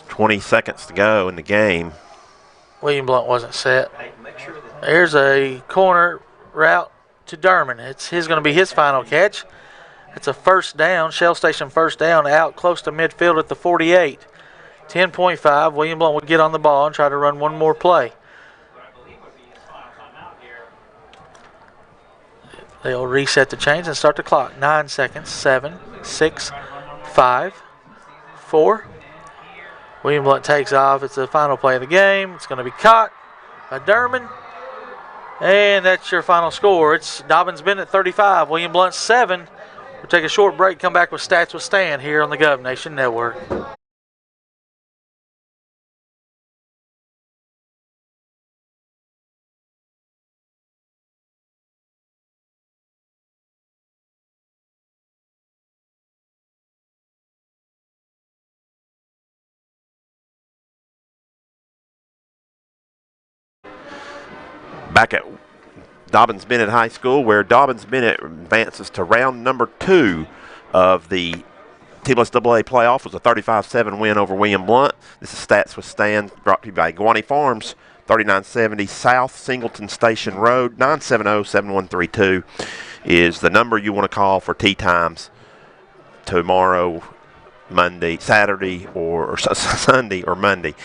20 seconds to go in the game. William Blount wasn't set. There's a corner route to Derman. It's going to be his final catch. It's a first down, Shell Station first down, out close to midfield at the 48. 10.5. William Blount would get on the ball and try to run one more play. They'll reset the chains and start the clock. 9 seconds. 7, 6, 5, 4. William Blount takes off. It's the final play of the game. It's going to be caught by Derman. And that's your final score. It's Dobyns-Bennett 35, William Blount 7. We'll take a short break, come back with Stats with Stan here on the Gov Nation Network. Back at Dobyns-Bennett High School, where Dobyns-Bennett advances to round number 2 of the TLSAA playoff. Was a 35-7 win over William Blount. This is Stats with Stan, brought to you by Guaney Farms, 3970 South Singleton Station Road. 970-7132 is the number you want to call for tee times tomorrow, Monday, Saturday, or Sunday or Monday.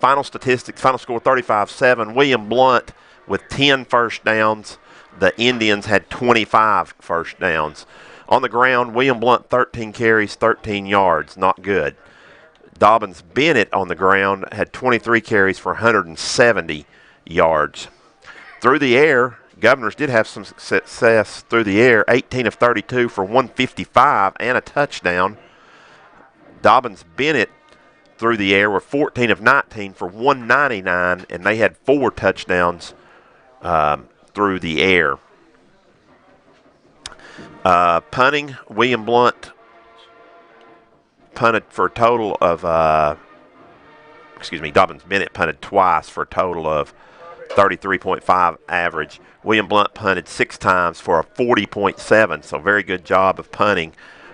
Final statistics, final score 35-7. William Blount with 10 first downs. The Indians had 25 first downs. On the ground, William Blount 13 carries, 13 yards. Not good. Dobyns-Bennett on the ground had 23 carries for 170 yards. Through the air, Governors did have some success through the air, 18 of 32 for 155 and a touchdown. Dobyns-Bennett through the air were 14 of 19 for 199, and they had 4 touchdowns through the air. Punting, William Blount punted for a total of, Dobyns-Bennett punted twice for a total of 33.5 average. William Blount punted 6 times for a 40.7, so very good job of punting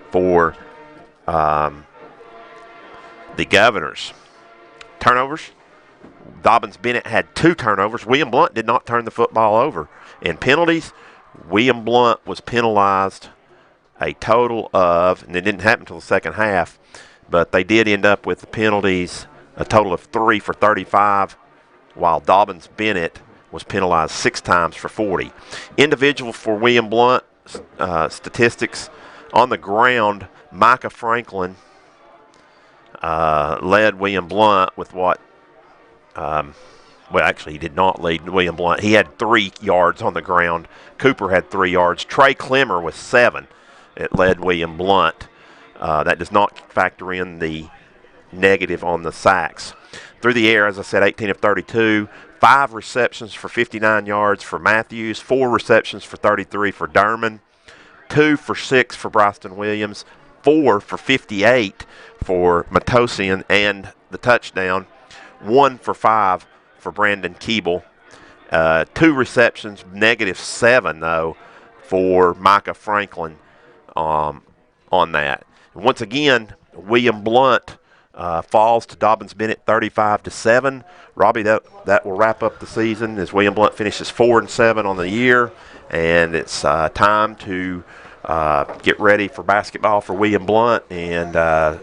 for the Governors. Turnovers, Dobyns-Bennett had 2 turnovers. William Blount did not turn the football over. In penalties, William Blount was penalized a total of, and it didn't happen until the second half, but they did end up with the penalties, a total of 3 for 35, while Dobyns-Bennett was penalized 6 times for 40. Individual for William Blount statistics on the ground, Micah Franklin led William Blount with what? Actually, he did not lead William Blount. He had 3 yards on the ground. Cooper had 3 yards. Trey Clemmer was 7. It led William Blount. That does not factor in the negative on the sacks. Through the air, as I said, 18 of 32. 5 receptions for 59 yards for Matthews. 4 receptions for 33 for Derman. 2 for 6 for Bryston Williams. 4 for 58 for Matosian and the touchdown. 1 for 5 for Brandon Keeble. 2 receptions, -7 though, for Micah Franklin on that. And once again, William Blount falls to Dobyns-Bennett 35-7. Robbie, that will wrap up the season as William Blount finishes 4-7 on the year, and it's time to get ready for basketball for William Blount and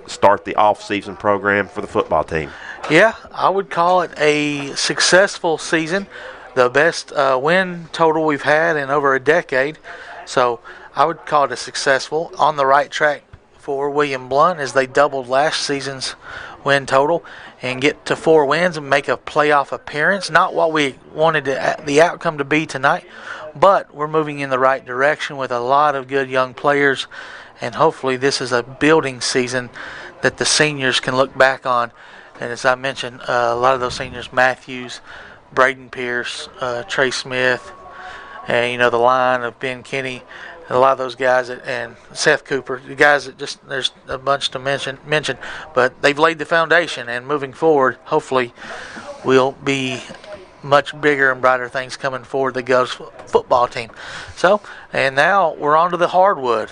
start the off-season program for the football team. Yeah, I would call it a successful season, the best win total we've had in over a decade. So I would call it a successful, on the right track for William Blount as they doubled last season's win total and get to 4 wins and make a playoff appearance. Not what we wanted the outcome to be tonight, but we're moving in the right direction with a lot of good young players, and hopefully this is a building season that the seniors can look back on. And as I mentioned, a lot of those seniors, Matthews, Braden Pierce, Trey Smith, and the line of Ben Kinney, and a lot of those guys and Seth Cooper, the guys that just, there's a bunch to mention, but they've laid the foundation, and moving forward, hopefully we'll be much bigger and brighter things coming forward, the Govs football team. So, and now we're on to the hardwood.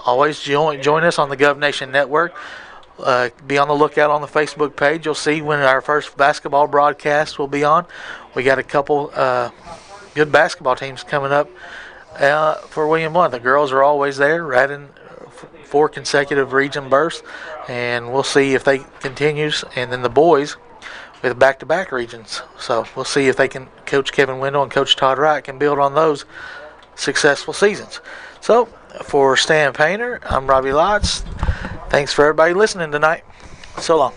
Always join us on the Gov Nation Network. Be on the lookout on the Facebook page. You'll see when our first basketball broadcast will be on. We got a couple good basketball teams coming up for William Blount. The girls are always there, right in 4 consecutive region bursts, and we'll see if they continues. And then the boys with back-to-back regions. So we'll see if they can, Coach Kevin Wendell and Coach Todd Wright can build on those successful seasons. So for Stan Painter, I'm Robbie Lotz. Thanks for everybody listening tonight. So long.